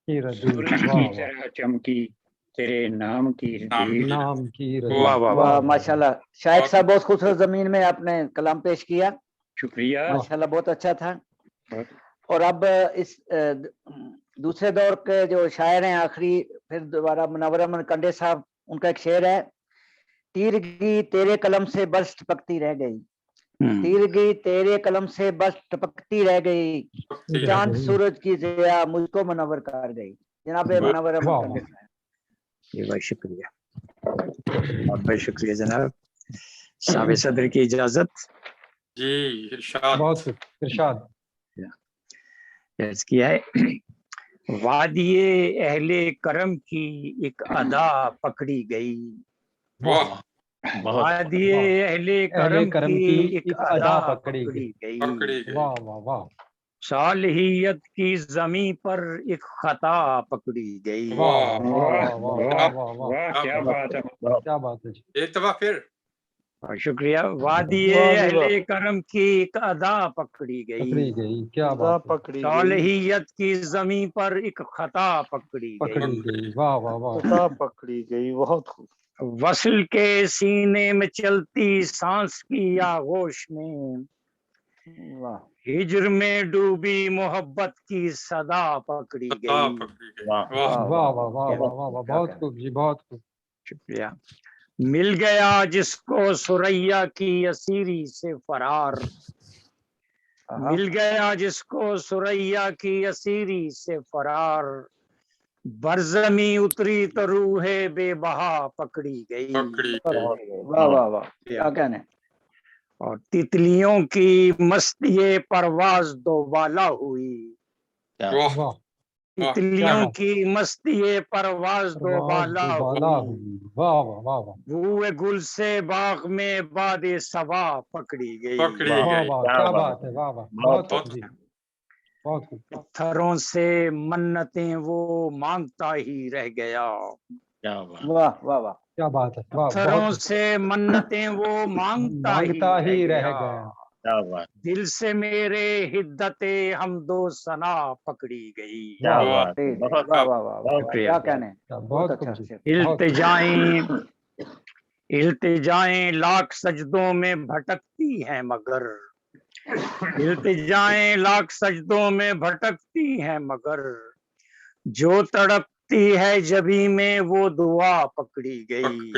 سورج کی طرح چمکی تیرے نام کی ردیف. واہ ماشاءاللہ. شائق صاحب بہت خوبصورت زمین میں آپ نے کلام پیش کیا. شکریہ. ماشاءاللہ بہت اچھا تھا. اور اب اس دوسرے دور کے جو شاعر ہیں آخری پھر دوبارہ منور احمد کنڈے صاحب، ان کا ایک شعر ہے: تیرگی تیرے قلم سے بس ٹپکتی رہ گئی. تیرگی تیرے قلم سے بس ٹپکتی رہ گئی. چاند سورج کی ضیا مجھ کو منور کر گئی. جناب منور احمد کنڈے صاحب. جی بھائی شکریہ، بہت بہت شکریہ جناب. صاحب صدر کی اجازت. جی ارشاد. بہت ارشاد. عرض کیا ہے: وادی اہل کرم کی ایک ادا پکڑی گئی. وادی اہل کرم کی ایک ادا پکڑی گئی. واہ واہ واہ. صالحیت کی زمین پر ایک خطا پکڑی گئی. واہ واہ واہ واہ کیا بات ہے. کیا بات ہے. ایک دفعہ پھر. شکریہ. وادی اہل کرم کی ایک ادا پکڑی گئی. کیا بات. صالحیت کی زمین پر ایک خطا پکڑی گئی. واہ واہ واہ. خطا پکڑی گئی. بہت خوب. وصل کے سینے میں چلتی سانس کی آغوش میں، ہجر میں ڈوبی محبت کی صدا پکڑی گئی. واہ واہ واہ واہ واہ. بہت خوب جی، بہت خوب. شکریہ. مل گیا جس کو سریا کی اسیری سے فرار. مل گیا جس کو سریا کی اسیری سے فرار. برزمی اتری تو روح بے بہا پکڑی گئی. واہ واہ واہ کیا کہنے. اور تتلیوں کی مستی پرواز دوبالا ہوئی. تتلیوں کی مستی پرواز دوبالا ہوئی. واہ واہ واہ. بوئے گل سے باغ میں باد صبا پکڑی گئی. کیا بات ہے. واہ واہ بہت بہت. پتھروں سے منتیں وہ مانگتا ہی رہ گیا. واہ واہ واہ کیا بات ہے. پتھروں سے منتیں وہ مانگتا ہی رہ گیا. دل سے میرے حدت حمد و ثنا پکڑی گئی. التجائیں لاکھ سجدوں میں بھٹکتی ہیں مگر، التجائیں لاکھ سجدوں میں بھٹکتی ہیں مگر، جو تڑپتی ہے جبھی میں وہ دعا پکڑی گئی.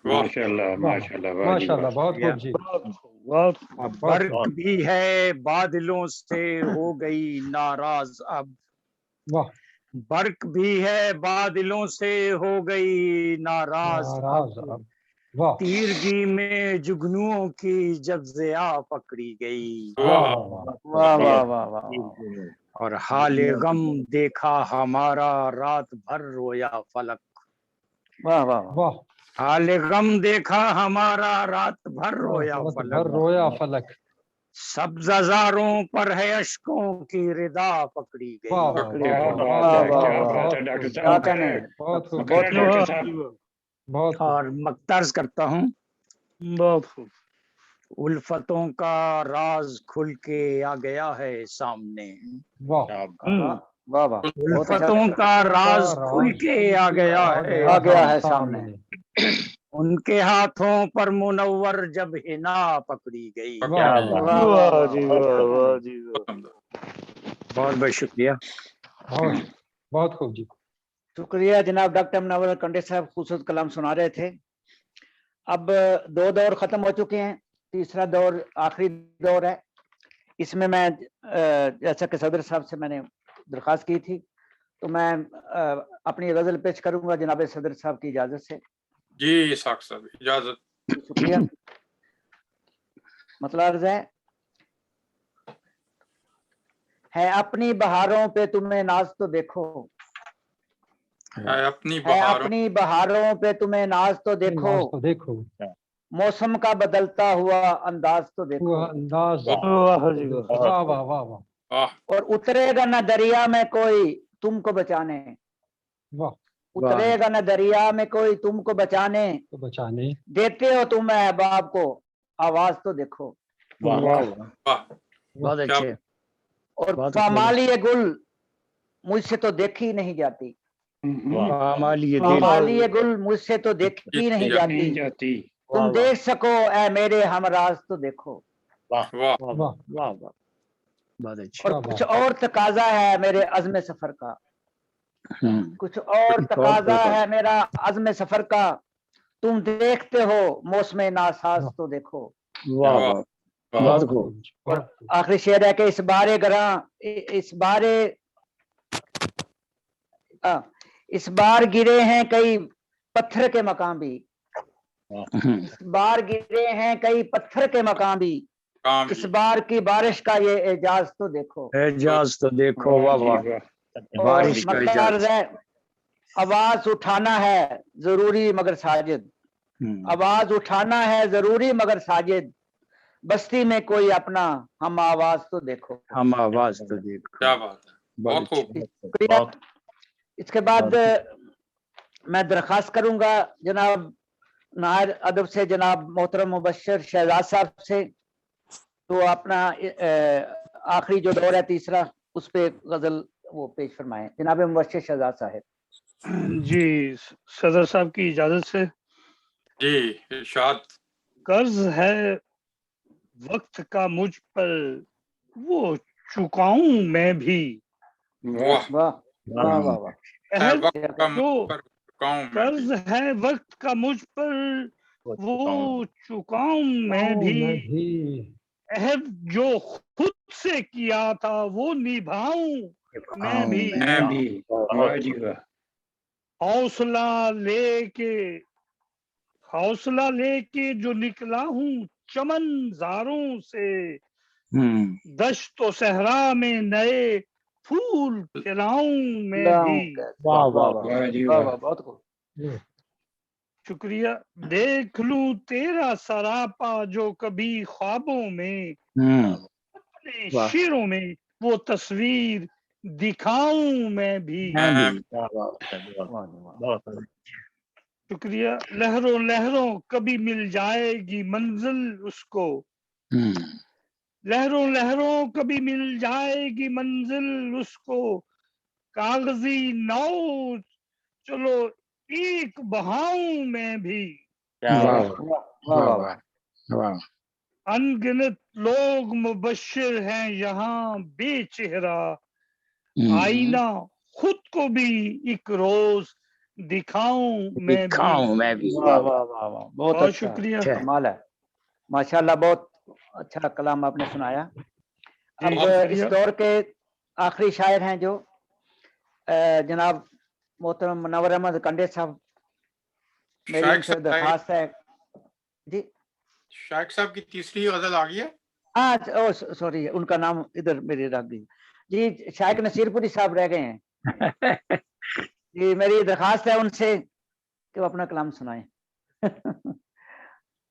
ماشاءاللہ ماشاءاللہ ماشاءاللہ. بہت خوب جی. برق بھی ہے بادلوں سے ہو گئی ناراض اب. برق بھی ہے بادلوں سے ہو گئی ناراض اب. تیرگی میں جگنوؤں کی جب ضیا پکڑی گئی. اور حال غم دیکھا ہمارا رات بھر رویا فلک. حال غم دیکھا ہمارا رات بھر رویا فلک. سبز زاروں پر ہے اشکوں کی ردا پکڑی گئی. اور مقترض کرتا ہوں. بہت خوب. الفتوں کا راز کھل کے آ گیا ہے سامنے. الفتوں کا راز کھل کے آ گیا ہے سامنے. ان کے ہاتھوں پر منور جب حنا پکڑی گئی. واہ جی واہ، واہ جی واہ. بہت بہت شکریہ. بہت خوب جی. شکریہ جناب ڈاکٹر منور کنڈے صاحب، خوبصورت کلام سنا رہے تھے. اب 2 دور ختم ہو چکے ہیں، تیسرا دور آخری دور ہے. اس میں جیسا کہ صدر صاحب سے میں نے درخواست کی تھی، تو میں اپنی غزل پیش کروں گا جناب صدر صاحب کی اجازت سے. جی اسحاق صاحب اجازت. شکریہ. مطلب عرض ہے اپنی بہاروں پہ تمہیں ناز تو دیکھو، اپنی بہاروں پہ تمہیں ناز تو دیکھو، موسم کا بدلتا ہوا انداز تو دیکھو. واہ جی واہ. اور اترے گا نہ دریا میں کوئی تم کو بچانے، اترے گا نہ دریا میں کوئی تم کو بچانے، دیتے ہو تم احباب کو آواز تو دیکھو. بہت اچھے. اور پامالی گل مجھ سے تو دیکھی نہیں جاتی، پامالی گل مجھ سے تو دیکھی نہیں جاتی، تم دیکھ سکو اے میرے ہمراز تو دیکھو. اور کچھ اور تقاضا ہے میرے عزم سفر کا، کچھ اور تقاضا ہے میرا عزم سفر کا، تم دیکھتے ہو موسم ناساز تو دیکھو. اور آخری شعر ہے کہ اس بار گرے ہیں کئی پتھر کے مقام بھی، اس بار گرے ہیں کئی پتھر کے مقام بھی، اس بار کی بارش کا یہ اعجاز تو دیکھو. اعجاز تو دیکھو. واہ واہ. بارش کا اعجاز. آواز اٹھانا ہے ضروری مگر ساجد، آواز اٹھانا ہے ضروری مگر ساجد، بستی میں کوئی اپنا ہم آواز تو دیکھو. ہم آواز تو دیکھو. کیا بات ہے، بہت خوب. اس کے بعد میں درخواست کروں گا جناب نائر ادب سے جناب محترم مبشر شہزاد صاحب سے، تو اپنا آخری جو دور ہے تیسرا اس پہ غزل وہ پیش فرمائیں. جناب مبشر شہزاد صاحب. جی صدر صاحب کی اجازت سے. جی ارشاد. قرض ہے وقت کا مجھ پر وہ چکاؤں میں بھی، قرض ہے وقت کا مجھ پر وہ چکاؤں میں بھی، عہد جو خود سے کیا تھا وہ نبھاؤں میں بھی، حوصلہ لے کے جو نکلا ہوں چمن زاروں سے، دشت و صحرا میں نئے پھول کھلاؤں میں بھی. بہت خوب. شکریہ. دیکھ لوں تیرا سراپا جو کبھی خوابوں میں، اپنے شیروں میں وہ تصویر دکھاؤں میں بھی. شکریہ. لہروں لہروں کبھی مل جائے گی منزل اس کو، لہروں لہروں کبھی مل جائے گی منزل اس کو، کاغذی نو چلو ایک بہاؤں میں بھی. ان گنت لوگ مبشر ہیں یہاں بے چہرہ، آئینہ خود کو بھی ایک روز دکھاؤں میں بھی. بہت شکریہ. کمال ہے، ماشاءاللہ. بہت اچھا کلام آپ نے سنایا. اب اس دور کے آخری شاعر ہیں جو جناب محترم منور احمد کنڈے صاحب. میری ان سے درخواست ہے. جی شائق صاحب کی تیسری غزل آ گئی ہے. ہاں سوری، ان کا نام ادھر میری رکھ دی. جی شائق نصیر پوری صاحب رہ گئے ہیں. جی میری درخواست ہے ان سے کہ وہ اپنا کلام سنائیں.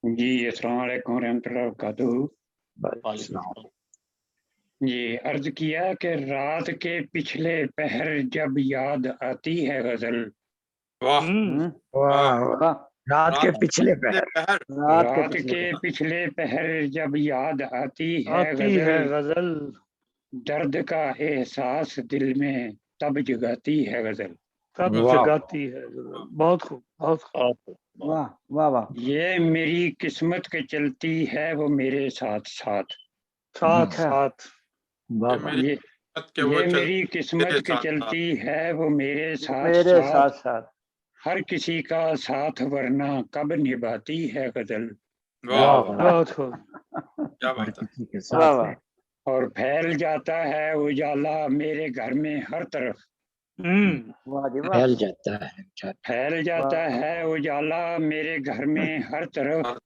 جی السلام علیکم ورحمۃ اللہ وبرکاتہ. جی عرض کیا کہ رات کے پچھلے پہر جب یاد آتی ہے غزل، رات کے پچھلے پہر، رات کے پچھلے پہر جب یاد آتی ہے غزل، درد کا احساس دل میں تب جگاتی ہے غزل. تب جگاتی ہے. بہت خوب، بہت خوب. वाह वाह वाह ये मेरी किस्मत के चलती है वो मेरे साथ साथ। साथ अच्छा। साथ वाह वाह ये मेरी किस्मत के चलती है वो मेरे साथ मेरे साथ। साथ साथ हर किसी का साथ वरना कब निभाती है गजल। वाह वाह बहुत खूब। क्या हर बात है। किसी के वाह साथ वाह है। और फैल जाता है उजाला मेरे घर में हर तरफ। वाह जी वाह फैल जाता है फैल जाता है उजाला मेरे घर में हर तरफ।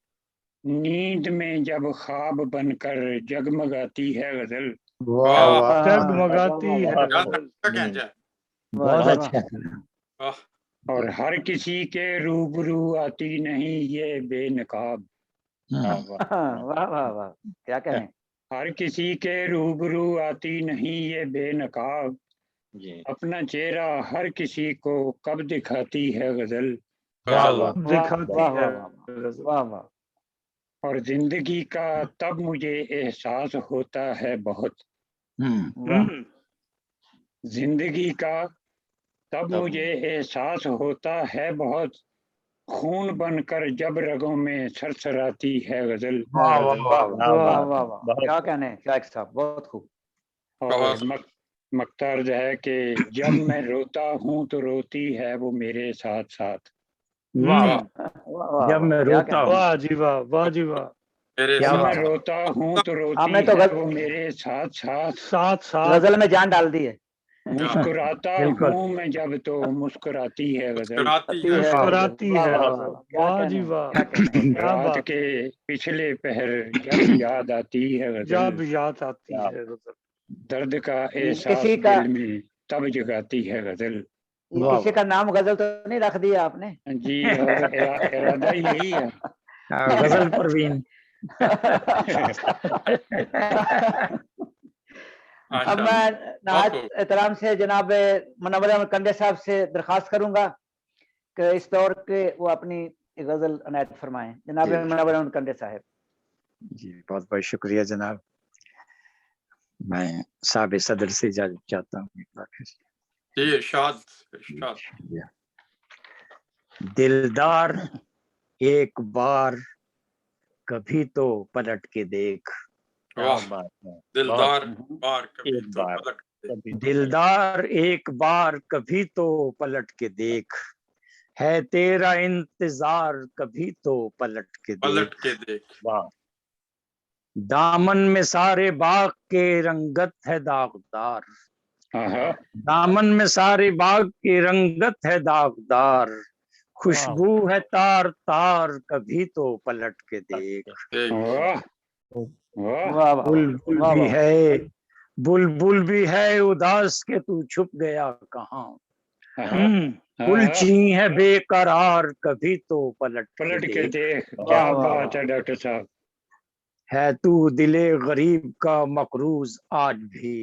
नींद में जब ख्वाब बनकर जगमगाती है गजल। वाह वाह जगमगाती है वाह, गजल। बहुत वाह, अच्छा वाह और हर किसी के रूबरू आती नहीं ये बेनकाब। वाह वाह वाह, क्या कहें। हर किसी के रूबरू आती नहीं ये बेनकाब। अपना चेहरा हर किसी को कब दिखाती है गजल। वाह वाह दिखाती वाह है वाह गजल। वाह वाह और जिंदगी का तब मुझे एहसास होता है बहुत। वाह जिंदगी का तब मुझे एहसास होता है बहुत। खून बनकर जब रगों में सरसराती है गजल। वाह वाह वाह वाह, क्या कहने शायक साहब, बहुत खूब। और मकतार है कि जब मैं रोता हूँ तो रोती है वो मेरे साथ साथ। वाह वाह, जब मैं क्या रोता कहने। हूँ वाह जी वाह, वाह जी वाह। क्या जब मैं बात है। रोता हूँ तो रोती आपने तो है वो मेरे साथ साथ। साथ साथ गजल में जान डाल दी है। मुस्कुराता बिल्कुल। हूँ मैं जब तो मुस्कुराती है गजल। मुस्कुराती है मुस्कुराती वाह, है वाह, गजल। वाह, क्या वाह कहने, जी वाह, क्या कहने। क्या रात बात। के पिछले पहर जब याद आती है गजल। जब याद आती है गजल। दर्द का ये एहसास किसी का दिल में तब जगाती है गजल। ये किसी का नाम गजल तो नहीं रख दिया आपने। जी इरादा यही है। गजल परवीन। अब मैं नहायत एहतराम से जनाब मुनव्वर अहमद कंडे साहब से दरखास्त करूंगा कि इस दौर के वो अपनी गजल अनायत फरमाएं। जनाब मुनव्वर अहमद कंडे साहब। जी बहुत बहुत शुक्रिया जनाब। मैं साहब सदर से इजाजत चाहता हूँ एक बार फिर। जी इरशाद इरशाद। दिलदार एक बार कभी तो पलट के देख। वाह दिलदार बार कभी एक तो बार पलट के देख। दिलदार एक बार कभी तो पलट के देख। है तेरा इंतजार कभी तो पलट के देख। वाह दामन में सारे बाग के रंगत है दागदार। दामन में सारे बाग की रंगत है दागदार। खुशबू है तार तार कभी तो पलट के देख। बुलबुल भी है बुलबुल भी है उदास के तू छुप गया कहाँ। उलझी है बेकरार कभी तो पलट के देख। क्या बात है डॉक्टर साहब। है तू दिले गरीब का मकरूज आज भी।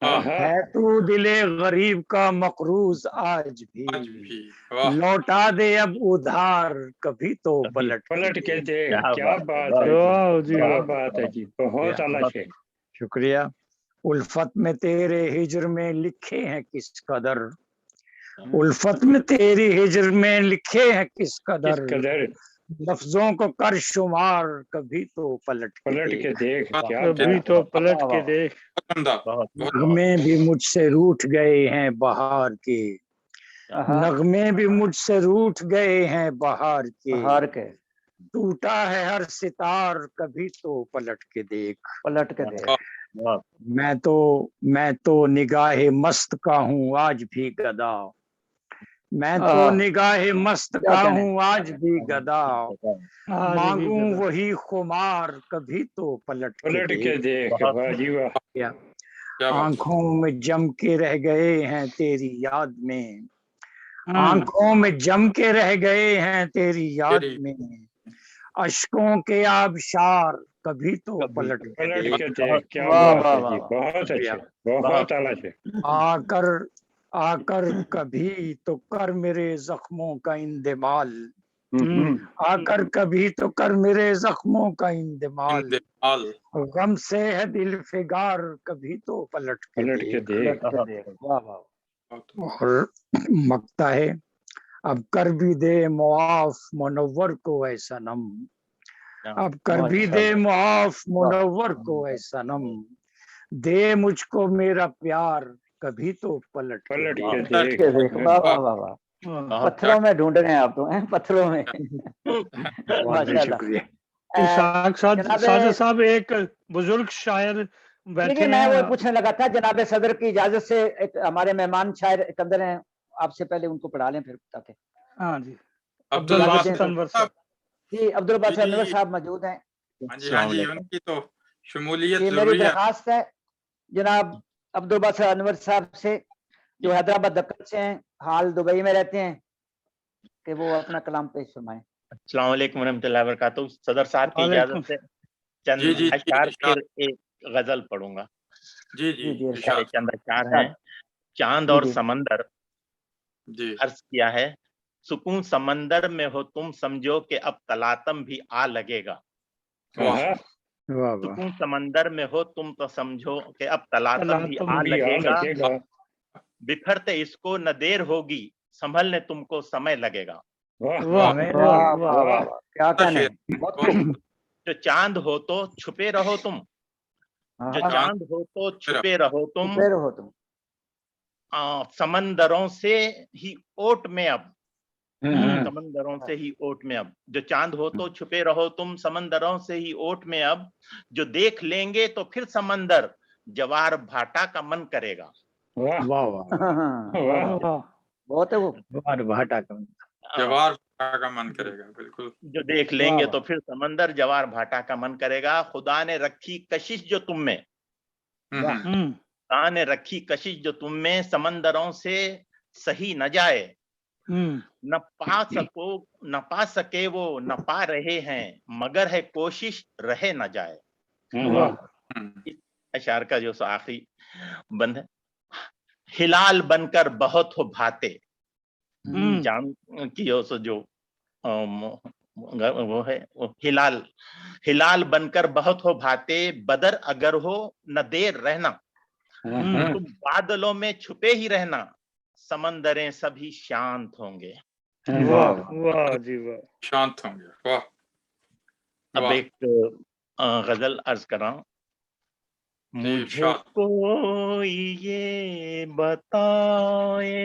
है तू दिले गरीब का मकरूज आज भी। लौटा दे अब उधार कभी तो पलट के देख। क्या बात है, क्या बात है जी, बहुत आला शेर। शुक्रिया। उल्फत में तेरे हिजर में लिखे हैं किस कदर। उल्फत में तेरी हिजर में लिखे हैं किस कदर। लफ्जों को कर शुमार कभी तो पलट के देख। कभी तो पलट के देख। नगमे भी मुझसे रूठ गए हैं बहार के। नगमे भी मुझसे रूठ गए हैं बहार के। टूटा है हर सितार कभी तो पलट के देख। मैं तो निगाहे मस्त का हूँ आज भी गदा। मैं तो निगाहे मस्त का हूँ आज भी गदा। मांगू वही खुमार कभी तो पलट के देख। आंखों में जम के रह गए हैं तेरी याद में। आंखों में जम के रह गए हैं तेरी याद में। अश्कों के आबशार कभी तो पलट के देख। क्या बात है जी, बहुत अच्छे, बहुत आला शेर। आकर कभी तो कर मेरे जख्मों का इंदमाल। आकर कभी तो कर मेरे जख्मों का इंदमाल। गम से है दिल फिगार कभी तो पलट के देख। और मकता है अब कर भी दे मुआफ मुनव्वर को ऐ सनम, अब कर भी दे मुआफ मुनव्वर को ऐ सनम, दे मुझको मेरा प्यार कभी तो पलट के पलट के के देख। वाह वाह वाह वाह, पत्थरों में ढूंढ रहे हैं आप तो, हैं पत्थरों में। माशाल्लाह। साजिद साहब एक बुजुर्ग शायर बैठे देखिए, मैं वो हैं। पूछने लगा था, जनाब सदर की इजाजत से एक हमारे मेहमान शायर एक अंदर हैं, आपसे पहले उनको पढ़ा लें फिर ताकि। हाँ जी, अब्दुल बासित अनवर साहब। जी, अब्दुल बासित जी, अनवर जी। साहब मौजूद हैं। हाँ जी, उनकी तो शमूलियत ये मेरी जरूरी है। दरखास्त है जनाब अब्दुल बासित अनवर साहब से, जो हैदराबाद दक्कन से हैं, हाल दुबई में रहते हैं, कि वो अपना कलाम पेश फरमाएं। अस्सलाम वालेकुम रहमतुल्लाहि व बरकातुहू। सदर साहब की इजाजत से चंद जी, जी, अशआर इरशाद। फिर एक गजल पढ़ूंगा। जी जी, जी, इरशाद। मेरे चंद अशआर हैं। चांद जी, और जी। समंदर, जी अर्ज किया है, सुकून समंदर में हो तुम समझो कि अब तलातम भी आ लगेगा। वाह सुकून समंदर में हो तुम तो समझो कि अब तलातम भी तलातम आ भी आ लगेगा। लगेगा। बिखरते इसको न देर होगी, संभलने तुमको समय लगेगा। वाह वाह वाह वाह वाह वाह वाह, क्या कहने शेर, हैं, बहुत वाह। खूब। जो चांद हो तो छुपे रहो तुम, जो हाँ, चांद हो तो छुपे रहो तुम, छुपे रहो तुम। समंदरों से ही ओट में अब, हाँ, समंदरों से ही ओट में अब, जो चांद हो तो छुपे रहो तुम, समंदरों से ही ओट में अब, जो देख लेंगे तो फिर समंदर जवार भाटा का मन करेगा। वाह वाह वाह वाह वाह। बहुत है वो। वाह, भाटा का जवार का मन करेगा, बिल्कुल। जो देख लेंगे तो फिर समंदर जवार भाटा का मन करेगा। खुदा ने रखी कशिश जो तुम में, खुदा ने रखी कशिश जो तुम में, समंदरों से सही न जाए, न पा सके वो न पा रहे हैं, मगर है कोशिश रहे न जाए। इस अशार का जो आखिरी बंद है, हिलाल बनकर बहुत हो भाते, चांद की ओर से जो वो है, वो हिलाल बनकर बहुत हो भाते, बदर अगर हो न देर रहना, तुम बादलों में छुपे ही रहना, समंदरें सभी शांत होंगे। वाह वाह जी वाह, शांत होंगे। वाह। अब वाह। एक गजल अर्ज कर रहा हूं। जी, मुझे इरशाद। कोई ये बताए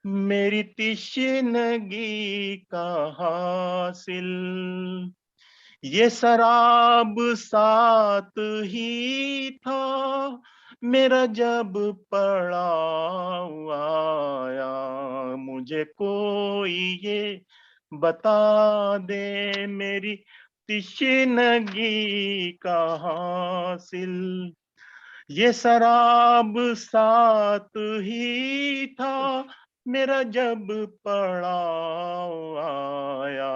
मेरी तिश्नगी का हासिल, ये शराब साथ ही था मेरा जब पड़ाव आया, मुझे कोई ये बता दे मेरी तिश्नगी का हासिल, ये शराब साथ ही था मेरा जब पड़ाव आया,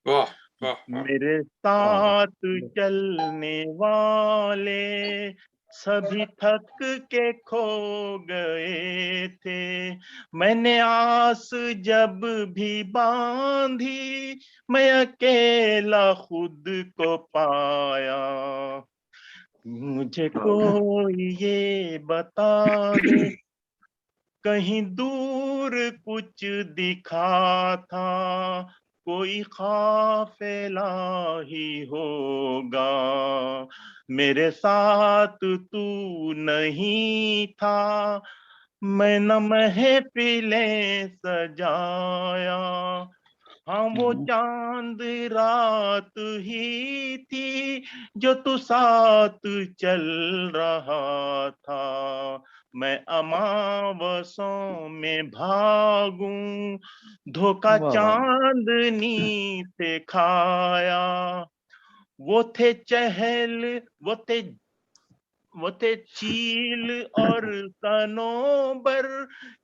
वाह वाह वाह। मेरे साथ चलने वाले सभी थक के खो गए थे, मैंने आस जब भी बांधी मैं अकेला खुद को पाया, मुझे कोई ये बता दे कहीं दूर कुछ दिखा था, कोई काफिला ही होगा, मेरे साथ तू नहीं था, मैं न महफिलें सजाया, हाँ वो चांद रात ही थी जो तू साथ चल रहा था, मैं अमावसों में भागूं धोखा चांदनी से खाया, वो थे चहल वो थे चील और सनोबर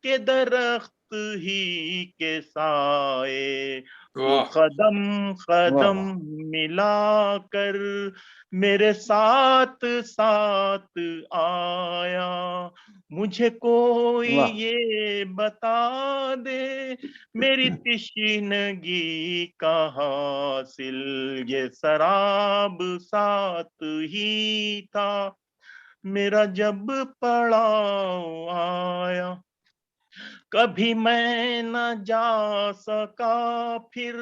के दरख्त ही के साए, तू कदम कदम मिलाकर मेरे साथ साथ आया, मुझे कोई ये बता दे मेरी तिश्नगी का हासिल, ये शराब साथ ही था मेरा जब पड़ाव आया। कभी मैं न जा सका फिर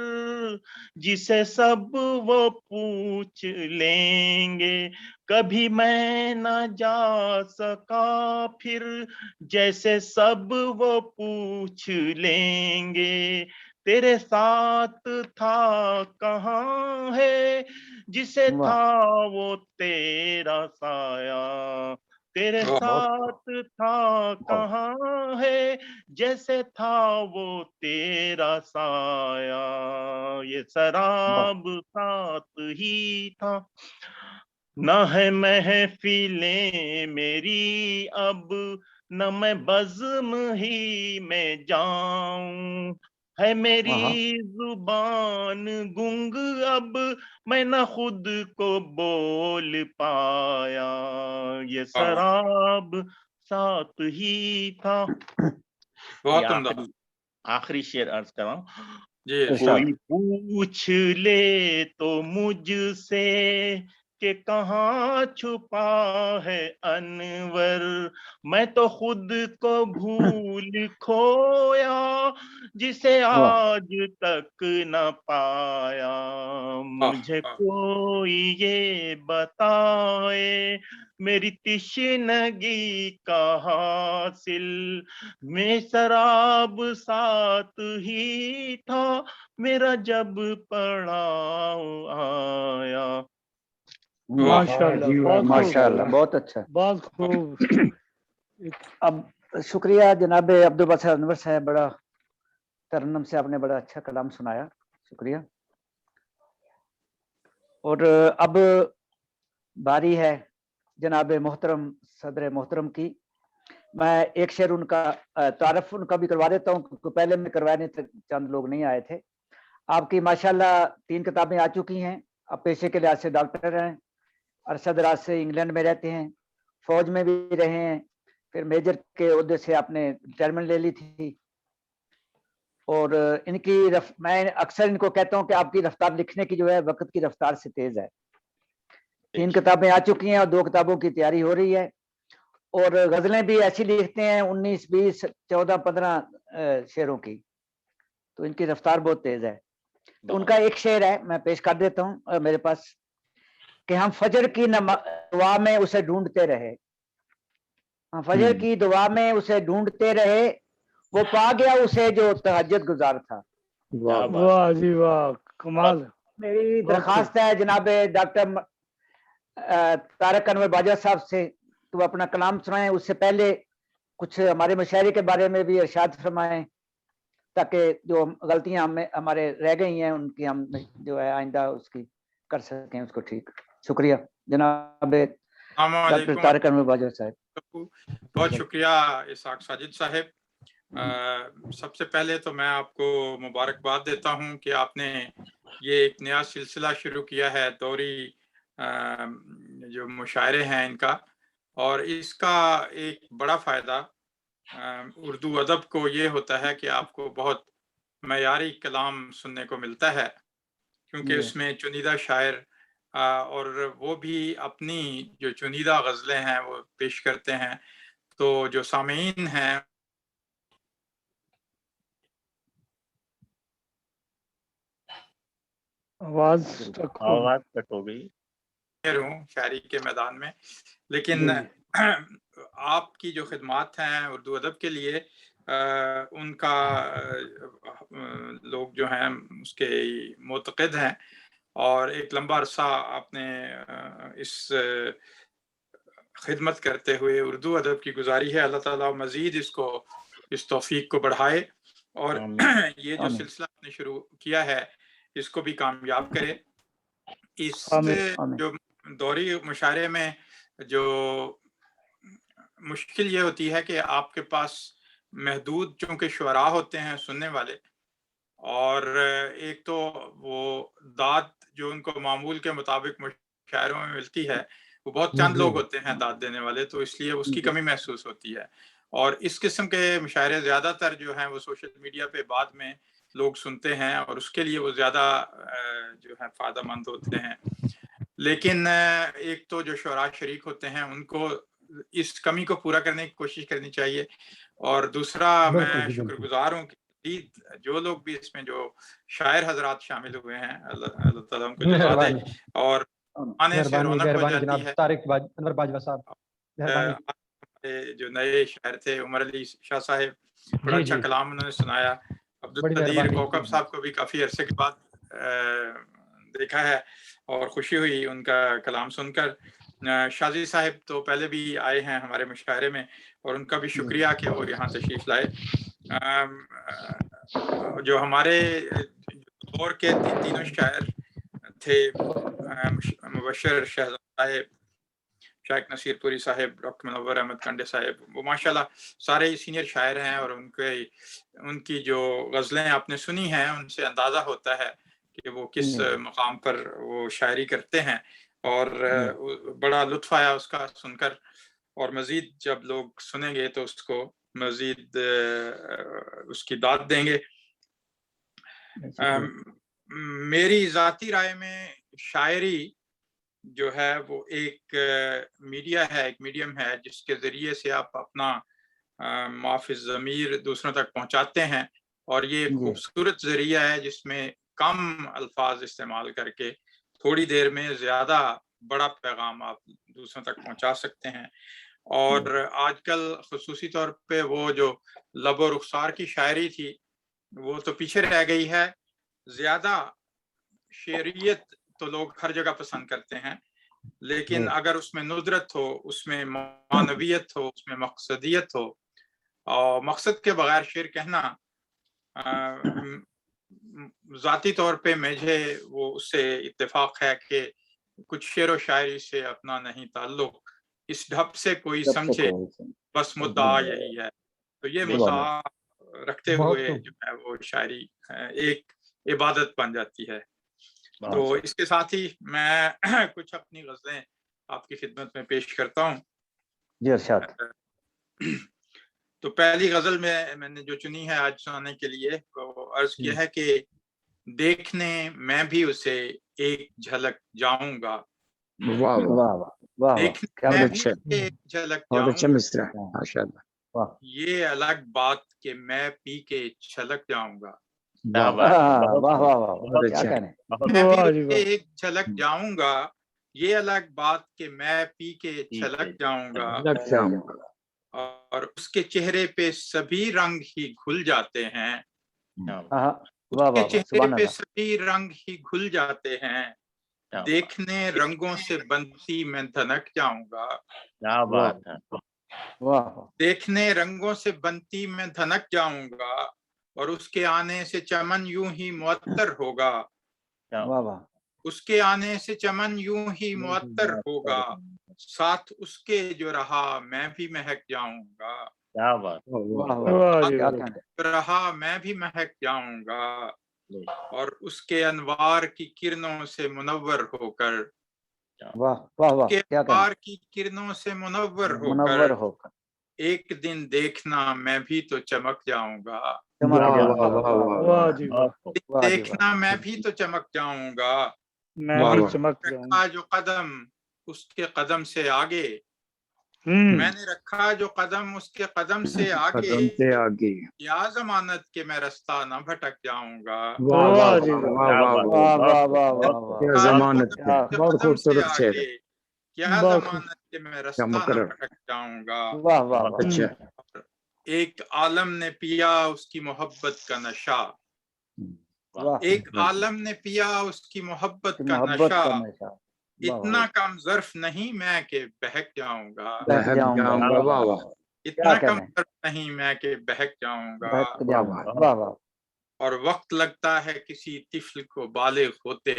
जिसे सब वो पूछ लेंगे, कभी मैं न जा सका फिर जैसे सब वो पूछ लेंगे, तेरे साथ था कहाँ है जिसे वाह था वो तेरा साया, तेरे वाह, साथ था कहाँ है जैसे था वो तेरा साया, ये वाह शराब साथ ही था, न है महफिलें मेरी अब, न मैं बज़्म ही में जाऊं, है वाह मेरी जुबान गुंग अब, मैं न खुद को बोल पाया, ये वाह, वाह, शराब साथ ही था। ये बहुत उम्दा। आखिरी आखिरी शेर अर्ज कर रहा हूं। जी इरशाद। कोई पूछ ले तो मुझसे कि कहाँ छुपा है अनवर, मैं तो खुद को भूल खोया जिसे वाह आज तक न पाया, वाह, मुझे वाह, कोई ये बताए मेरी तिश्नगी का हासिल, मैं शराब साथ ही था मेरा जब पड़ाव आया। वाह, माशाल्लाह, जी वाह, बहुत खूब, माशाल्लाह, माशाल्लाह। बहुत अच्छा। बहुत खूब। अब शुक्रिया जनाब अब्दुल बासित अनवर साहब, बड़ा तरन्नुम से आपने बड़ा अच्छा कलाम सुनाया, शुक्रिया। और अब बारी है जनाब मोहतरम सदर मोहतरम की। मैं एक शेर उनका तारफ उनका भी करवा देता हूँ, क्योंकि पहले में करवाने तक चंद लोग नहीं आए थे। आपकी माशाल्लाह 3 किताबें आ चुकी हैं। आप पेशे के लिहाज से डॉक्टर हैं, अरसा दराज से इंग्लैंड में रहते हैं, फौज में भी रहे हैं, फिर मेजर के ओहदे से आपने रिटायरमेंट ले ली थी। और मैं अक्सर इनको कहता हूँ कि आपकी रफ्तार लिखने की जो है वक्त की रफ्तार से तेज है। 3 किताबें आ चुकी हैं और 2 किताबों की तैयारी हो रही है। और गजलें भी ऐसी लिखते हैं 19, 20, 14, 15 शेरों की, तो इनकी रफ्तार बहुत तेज है। तो उनका एक शेर है, मैं पेश कर देता हूँ मेरे पास, कि हम फजर की दुआ में उसे ढूंढते रहे, हम फजर की दुआ में उसे ढूंढते रहे, वो पा गया उसे जो तहज्जुद गुजार था। क्या बात, वाह जी वाह, कमाल। मेरी बहुत दरखास्त है जनाब डॉक्टर तारक अनवर बाजा साहब से, तो अपना कलाम सुनाएं, उससे पहले कुछ हमारे मशायरे के बारे में भी इरशाद फरमाएं, ताकि जो गलतियां हमारे रह गई हैं उनकी हम जो है आइंदा उसकी कर सकें उसको ठीक। शुक्रिया जनाब डॉक्टर तारक अनवर बाजा साहब। बहुत शुक्रिया इसाक साजिद साहब। सबसे पहले तो मैं आपको मुबारकबाद देता हूं कि आपने ये एक नया सिलसिला शुरू किया है, दौरी जो मुशायरे हैं इनका, और इसका एक बड़ा फायदा उर्दू अदब को ये होता है कि आपको बहुत मयारी कलाम सुनने को मिलता है, क्योंकि उसमें चुनिंदा शायर और वो भी अपनी जो चुनिंदा गज़लें हैं वो पेश करते हैं, तो जो सामीन हैं आवाज कट हो गई हूँ शायरी के मैदान में, लेकिन आपकी जो खिदमात हैं उर्दू अदब के लिए उनका लोग जो हैं उसके मुतक़िद हैं, और एक लंबा अरसा आपने इस खिदमत करते हुए उर्दू अदब की गुजारी है। अल्लाह ताला मज़ीद इसको इस तौफीक को बढ़ाए, और ये जो सिलसिला आपने शुरू किया है इसको भी कामयाब करे। इस जो दौरी मुशायरे में जो मुश्किल ये होती है कि आपके पास महदूद चूंकि शुअरा होते हैं सुनने वाले, और एक तो वो दाद जो उनको मामूल के मुताबिक मुशायरों में मिलती है वो बहुत चंद लोग होते हैं दाद देने वाले, तो इसलिए उसकी कमी महसूस होती है। और इस किस्म के मुशायरे ज़्यादातर जो हैं वो सोशल मीडिया पे बाद में लोग सुनते हैं, और उसके लिए वो ज़्यादा जो है फ़ायदेमंद होते हैं। लेकिन एक तो जो शुअरा शरीक होते हैं उनको इस कमी को पूरा करने की कोशिश करनी चाहिए, اور دوسرا میں شکرگزار ہوں کہ جو لوگ بھی اس میں جو شاعر حضرات شامل ہوئے ہیں اللہ تعالیٰ ان کو جزا دے اور آنے سے رونق ہو جاتی ہے. طارق انور باجوہ صاحب جو نئے شاعر تھے عمر علی شاہ صاحب بڑا اچھا کلام انہوں نے سنایا. عبدالقدیر کوکب صاحب کو بھی کافی عرصے کے بعد دیکھا ہے اور خوشی ہوئی ان کا کلام سن کر. شازی صاحب تو پہلے بھی آئے ہیں ہمارے مشاعرے میں اور ان کا بھی شکریہ کہ وہ یہاں تشریف لائے. جو ہمارے دور کے تینوں شاعر تھے مبشر شہزاد صاحب، شیخ نصیر پوری صاحب، ڈاکٹر منور احمد کنڈے صاحب، وہ ماشاءاللہ سارے سینئر شاعر ہیں اور ان کی جو غزلیں آپ نے سنی ہیں ان سے اندازہ ہوتا ہے کہ وہ کس مقام پر وہ شاعری کرتے ہیں اور بڑا لطف آیا اس کا سن کر. اور مزید جب لوگ سنیں گے تو اس کو مزید اس کی داد دیں گے. میری ذاتی رائے میں شاعری جو ہے وہ ایک میڈیا ہے، ایک میڈیم ہے جس کے ذریعے سے آپ اپنا معافی ضمیر دوسروں تک پہنچاتے ہیں اور یہ ایک خوبصورت ذریعہ ہے جس میں کم الفاظ استعمال کر کے تھوڑی دیر میں زیادہ بڑا پیغام آپ دوسروں تک پہنچا سکتے ہیں. اور آج کل خصوصی طور پہ وہ جو لب و رخسار کی شاعری تھی وہ تو پیچھے رہ گئی ہے. زیادہ شعریت تو لوگ ہر جگہ پسند کرتے ہیں، لیکن اگر اس میں ندرت ہو، اس میں معنویت ہو، اس میں مقصدیت ہو، اور مقصد کے بغیر شعر کہنا ذاتی طور پہ مجھے وہ اس سے اتفاق ہے کہ کچھ شعر و شاعری سے اپنا نہیں تعلق، اس ڈھب سے کوئی سمجھے بس مدعا یہی ہے. تو یہ مدعا رکھتے ہوئے جو ہے وہ شاعری ایک عبادت بن جاتی ہے. تو اس کے ساتھ ہی میں کچھ اپنی غزلیں آپ کی خدمت میں پیش کرتا ہوں. جی ارشاد. تو پہلی غزل میں نے جو چنی ہے آج سنانے کے لیے وہ عرض کیا ہے کہ دیکھنے میں بھی اسے ایک جھلک جاؤں گا. دیکھنے میں بھی ایک جھلک جاؤں گا، یہ الگ بات کہ میں پی کے چھلک جاؤں گا. میں بھی ایک جھلک جاؤں گا، یہ الگ بات کہ میں پی کے چھلک جاؤں گا. اور اس کے چہرے پہ سبھی رنگ ہی گھل جاتے ہیں، اس کے چہرے پہ سبھی رنگ ہی گھل جاتے ہیں. دیکھنے رنگوں سے بنتی میں دھنک جاؤں گا. دیکھنے رنگوں سے بنتی میں دھنک جاؤں گا اور اس کے آنے سے چمن یوں ہی معطر ہوگا. اس کے آنے سے چمن یوں ہی معطر ہوگا، ساتھ اس کے جو رہا میں بھی مہک جاؤں گا. رہا میں بھی مہک جاؤں گا اور اس کے انوار کی کرنوں سے منور ہو کر، انوار کی کرنوں سے منور ہو کر ایک دن دیکھنا میں بھی تو چمک جاؤں گا. دیکھنا میں بھی تو چمک جاؤں گا. رکھا جو قدم اس کے قدم سے آگے، میں نے رکھا جو قدم اس کے قدم سے آگے، کیا ضمانت کہ میں رستہ نہ بھٹک جاؤں گا. کیا ضمانت کہ میں رستہ نہ بھٹک جاؤں گا. ایک عالم نے پیا اس کی محبت کا نشہ، ایک عالم نے پیا اس کی محبت کا نشہ، اتنا کم ظرف نہیں میں کہ بہک جاؤں گا. اتنا کم ظرف نہیں میں کہ بہک جاؤں گا. اور وقت لگتا ہے کسی طفل کو بالغ ہوتے،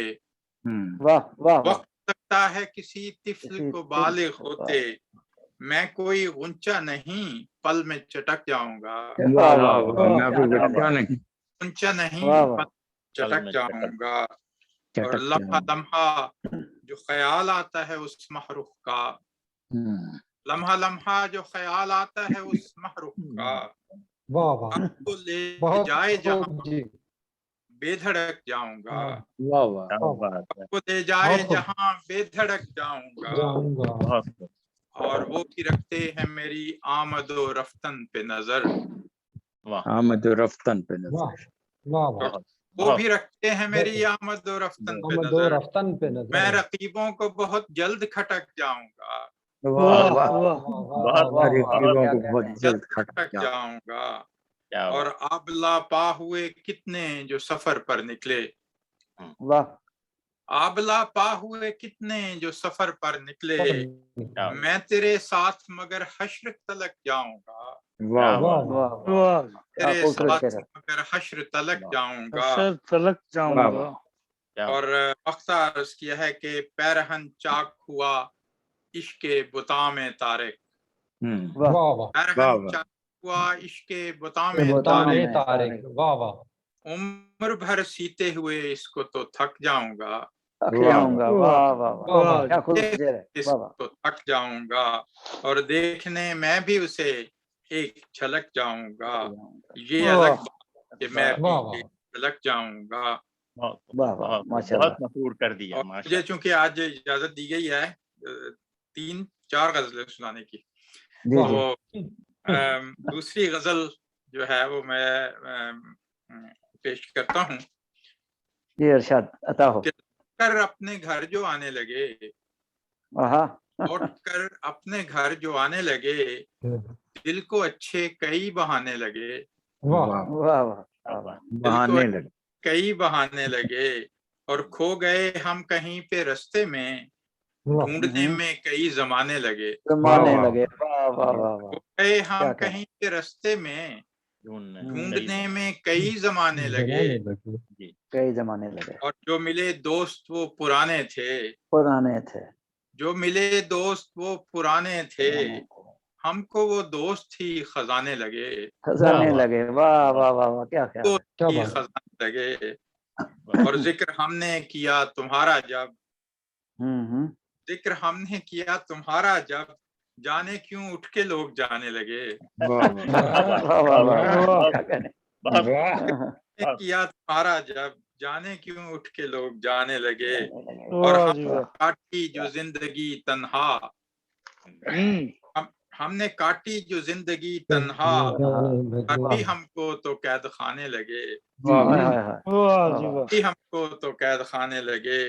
وقت لگتا ہے کسی طفل کو بالغ ہوتے، میں کوئی غنچہ نہیں پل میں چٹک جاؤں گا. غنچہ نہیں پل چٹک جاؤں گا. اور لمحہ لمحہ جو خیال آتا ہے اس محروف کا، لمحہ لمحہ جو خیال آتا ہے اس محروف کا، آپ کو لے جائے جہاں بے دھڑک جاؤں گا. آپ کو لے جائے جہاں بے دھڑک جاؤں گا. اور وہ بھی رکھتے ہیں میری آمد و رفتن پہ نظر. آمد و رفتن پہ نظر. وہ بھی رکھتے ہیں میری آمد و رفتن پہ نظر. میں رقیبوں کو بہت جلد کھٹک جاؤں گا. رقیبوں کو بہت جلد کھٹک جاؤں گا. اور آبلا پا ہوئے کتنے جو سفر پر نکلے. آبلا پا ہوئے کتنے جو سفر پر نکلے. میں تیرے ساتھ مگر حشر تلک جاؤں گا. تیرے ساتھ مگر حشر تلک جاؤں گا. اور وقت عرض کیا ہے کہ پیرہن چاک ہوا عشق بتاں میں طارق. پیرہن چاک ہوا عشق بتاں میں طارق. عمر بھر سیتے ہوئے اس کو تو تھک جاؤں گا. اس کو تھک جاؤں گا. اور دیکھنے میں بھی اسے ایک جھلک جاؤں گا. یہ الگ بات کہ میں بھی ایک جھلک جاؤں گا. بہت مشہور کر دیا. مجھے چونکہ آج اجازت دی گئی ہے 3-4 غزلیں سنانے کی. تو دوسری غزل جو ہے وہ میں پیش کرتا ہوں. جی ارشاد عطا ہو. کر اپنے گھر جو آنے لگے. لوٹ کر اپنے گھر جو آنے لگے. دل کو اچھے کئی بہانے لگے. بہانے لگے. کئی بہانے لگے. اور کھو گئے ہم کہیں پہ رستے میں. ڈھونڈنے میں کئی زمانے لگے. کھو گئے ہم کہیں پہ رستے میں. ڈھونڈنے میں کئی زمانے لگے. اور جو ملے دوست وہ پرانے تھے. جو ملے دوست وہ پرانے تھے. ہم کو وہ دوست ہی خزانے لگے. خزانے لگے. اور ذکر ہم نے کیا تمہارا جب. ذکر ہم نے کیا تمہارا جب. جانے کیوں اٹھ کے لوگ جانے لگے. کیا تمہارا جب. جانے کیوں اٹھ کے لوگ جانے لگے. اور کاٹی جو زندگی تنہا. ہم نے کاٹی جو زندگی تنہا. ابھی ہم کو تو قید خانے لگے. ابھی ہم کو تو قید خانے لگے.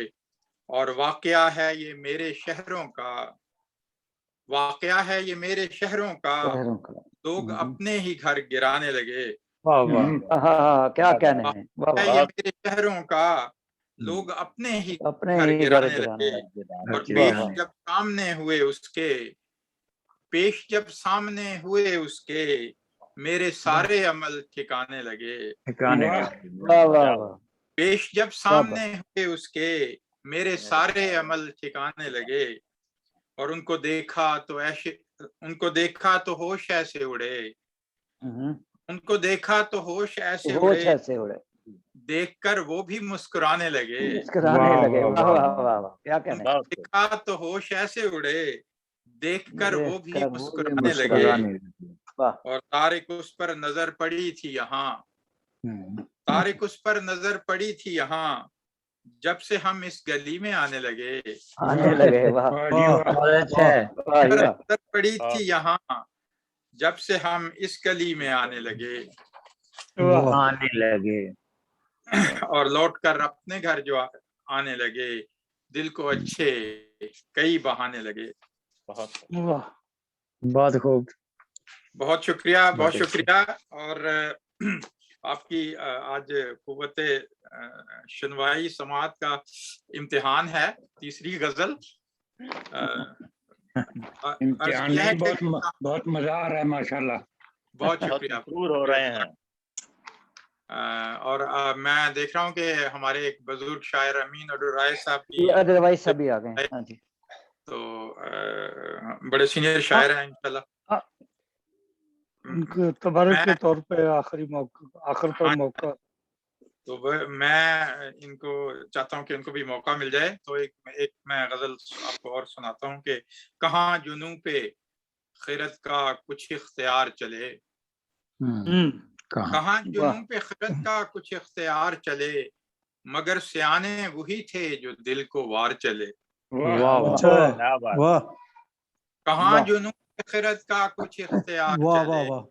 اور واقعہ ہے یہ میرے شہروں کا. واقعہ ہے یہ میرے شہروں کا. لوگ اپنے ہی گھر گرانے لگے. کیا کہنے ہیں. یہ میرے شہروں کا. لوگ اپنے ہی گھر گرانے لگے. اور پیش جب سامنے ہوئے اس کے. پیش جب سامنے ہوئے اس کے. میرے سارے عمل ٹھکانے لگے. پیش جب سامنے ہوئے اس کے. میرے سارے عمل ٹھکانے لگے. اور ان کو دیکھا تو ہوش ایسے اڑے. ان کو دیکھا تو ہوش ایسے اڑے. دیکھ کر وہ بھی مسکرانے لگے. دیکھا تو ہوش ایسے اڑے. دیکھ کر وہ بھی مسکرانے لگے. اور طارق اس پر نظر پڑی تھی یہاں. طارق اس پر نظر پڑی تھی یہاں. جب سے ہم اس گلی میں آنے لگے. نظر پڑی تھی یہاں. جب سے ہم اس گلی میں آنے لگے. اور لوٹ کر اپنے گھر جو آنے لگے. دل کو اچھے کئی بہانے لگے. بہت خوب. بہت شکریہ. بہت شکریہ. اور آپ کی آج قوت شنوائی سماعت کا امتحان ہے. تیسری غزل. بہت مزہ آ رہا ہے ماشاءاللہ. بہت شکریہ. ہو رہے ہیں. اور میں دیکھ رہا ہوں کہ ہمارے ایک بزرگ شاعر امین اڈورائے صاحب بھی آ گئے. تو بڑے سینئر شاعر ہیں انشاءاللہ. تبارک کے طور پہ آخر پر موقع. تو میں ان کو چاہتا ہوں کہ ان کو بھی موقع مل جائے. تو ایک میں غزل آپ کو اور سناتا ہوں کہ کہاں جنوں پہ خیرت کا کچھ اختیار چلے. کہاں جنوں پہ خیرت کا کچھ اختیار چلے. مگر سیانے وہی تھے جو دل کو وار چلے. कहाँ वाह। जुनून खिरत का कुछ इख्तियार वाह वाह चले, वाह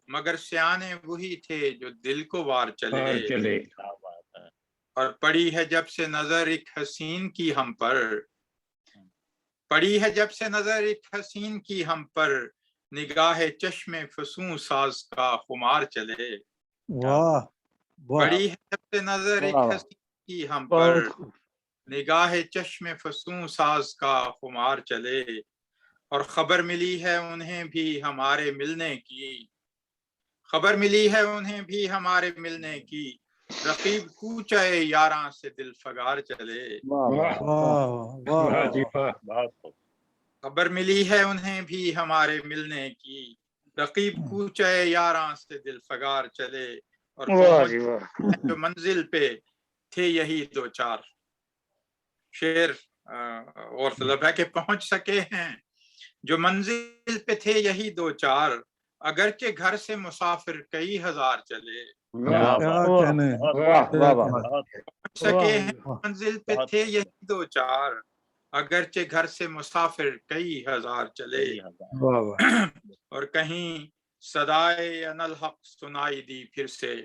मगर सियाने वही थे जो दिल को वार चले। और चले। क्या बात है। और पड़ी है जब से नजर एक हसीन की हम पर, पड़ी है जब से नजर एक हसीन की हम पर, निगाह चश्मे फसूं साज का खुमार चले। वाह वाह पड़ी है जब से नजर एक वाह, वाह। हसीन की हम पर, बहुत खूब। निगाह चश्मे फसूं साज का खुमार चले। और खबर मिली है उन्हें भी हमारे मिलने की, खबर मिली है उन्हें भी हमारे मिलने की, रकीब कूचाए यारां से दिल फगार चले। वाह वाह वाह वाह वाह वाह जी वाह वाह। बहुत खूब। खबर मिली है उन्हें भी हमारे मिलने की, रकीब कूचाए यारां से दिल फगार चले। और वाह जी पहुंच वाह। जो मंजिल पे थे यही दो चार। शेर और मतलब है कि पहुंच सके हैं जो मंजिल पे थे यही दो चार, अगरचे घर से मुसाफिर कई हजार चले। क्या क्या बात, कहने बहुत वाह खूब, वाह वाह। बहुत खूब, पहुंच सके हैं वाह मंजिल पे बहुत थे यही दो चार, अगरचे घर से मुसाफिर कई हजार चले। सही हजार। वाह वाह। और कहीं सदाए अनल हक सुनाई दी फिर से।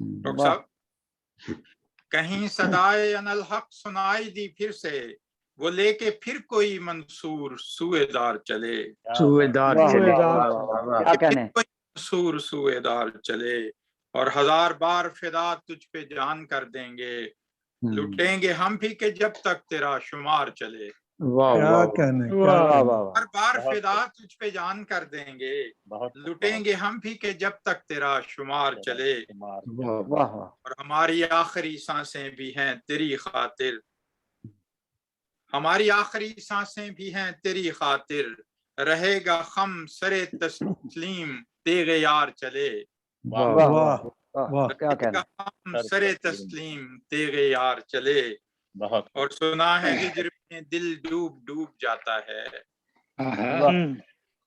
डॉक्टर वाह। साहब, कहीं सदाए अनल हक सुनाई दी फिर से, वो लेके फिर कोई मंसूर सुएदार चले। क्या बात, सूबेदार वाह चले। वाह सूबेदार वाह वाह चले। वाह, क्या फिर कहने। कोई मंसूर सुएदार चले। और हजार बार फिदा तुझ पे जान कर देंगे, लुटेंगे हम भी के जब तक तेरा शुमार चले। वाह क्या वाह। कहने क्या वाह वाह कहने। वाह। हर बार बहुत फिदा तुझ पे जान कर देंगे, बहुत खूब, लुटेंगे हम भी के जब तक तेरा शुमार बहुत चले। शुमार। वाह वाह वाह। और हमारी आखिरी सांसें भी हैं तेरी खातिर, हमारी आखिरी सांसें भी हैं तेरी खातिर, रहेगा खम सरे तस्लीम तेरे यार चले। वाह वाह वाह वाह वाह, वाह क्या कहने। रहेगा खम सर सरे तस्लीम। तस्लीम तेरे यार चले। बहुत खूब। और सुना है हिजर में दिल डूब डूब जाता है, आहा। वाह,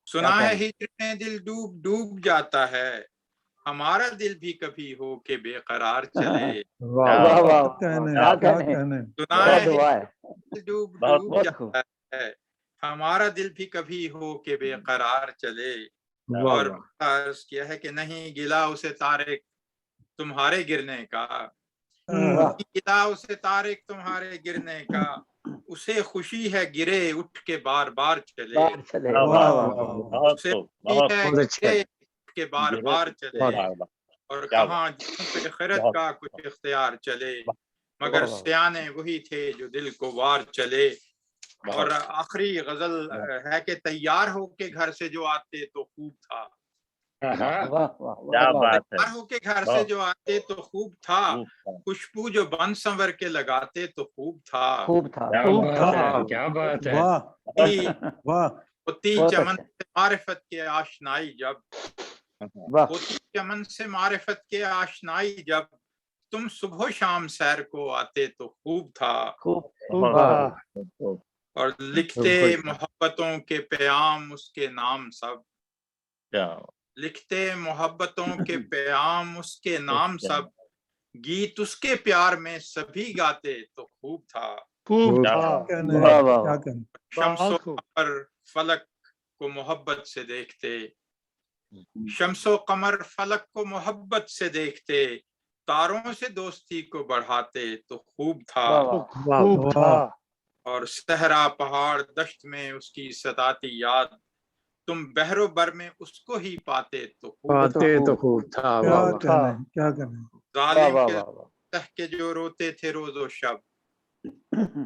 सुना क्या है कहने। हिजर में दिल डूब डूब जाता है, हमारा दिल भी कभी हो के बेकरार चले। वाह वाह वाह। वाह क्या वाह, कहने क्या क्या कहने। कहने। सुना क्या है दुआ है। दिल डूब बहुत डूब बहुत खूब। जाता है, हमारा दिल भी कभी हो के बेकरार चले। वाह और वाह। अर्ज किया है कि नहीं गिला उसे तारिक तुम्हारे गिरने का, वाह नहीं गिला उसे तारिक तुम्हारे गिरने का, उसे खुशी है गिरे उठ के बार बार चले। बाहर चले। क्या वाह बात, वाह वाह वाह। वाह बहुत उसे खूब, खुशी बहुत है बहुत अच्छा गिरे है। उठ के बार गिरे बार चले। बार बार। और क्या कहाँ जुनून पे खिरत बहुत का कुछ इख्तियार चले, वाह मगर वाह। सियाने वही थे जो दिल को वार चले। और बहुत आखिरी गजल है कि तैयार होके घर से जो आते तो खूब था, आहा। वाह वाह वाह क्या वाह। बात है। तैयार होके घर से बहुत जो आते तो खूब था, खूब था। खुशबू जो बन संवर के लगाते तो खूब था। खूब था। क्या खूब बात था। है, क्या बात है। वाह होती वाह होती बहुत चमन अच्छा। से मारिफत के आशनाई जब, वाह होती चमन से मारिफत के आशनाई जब, तुम सुबह शाम सैर को आते तो खूब था। खूब। खूब वाह था। खूब। और लिखते मोहब्बतों के प्याम उसके नाम सब, क्या लिखते मोहब्बतों के प्याम उसके नाम क्या सब, गीत उसके प्यार में सभी गाते तो खूब था। खूब क्या था। बात, कहने वाह वाह क्या वाह। कहने। शम्सो बहुत खूब। कमर फलक को मोहब्बत से देखते, शम्सो कमर फलक को मोहब्बत से देखते, तारों से दोस्ती को बढ़ाते तो खूब था। वाह वाह। वाह खूब था। और सहरा पहाड़ दश्त में उसकी सताती याद, तुम बहरो बर में उसको ही पाते तो खूब पाते था। तो खूब था। क्या वाह वाह। कहने क्या कहने। वाह जालिम वाह के वाह वाह। तह के जो रोते थे रोजो शब,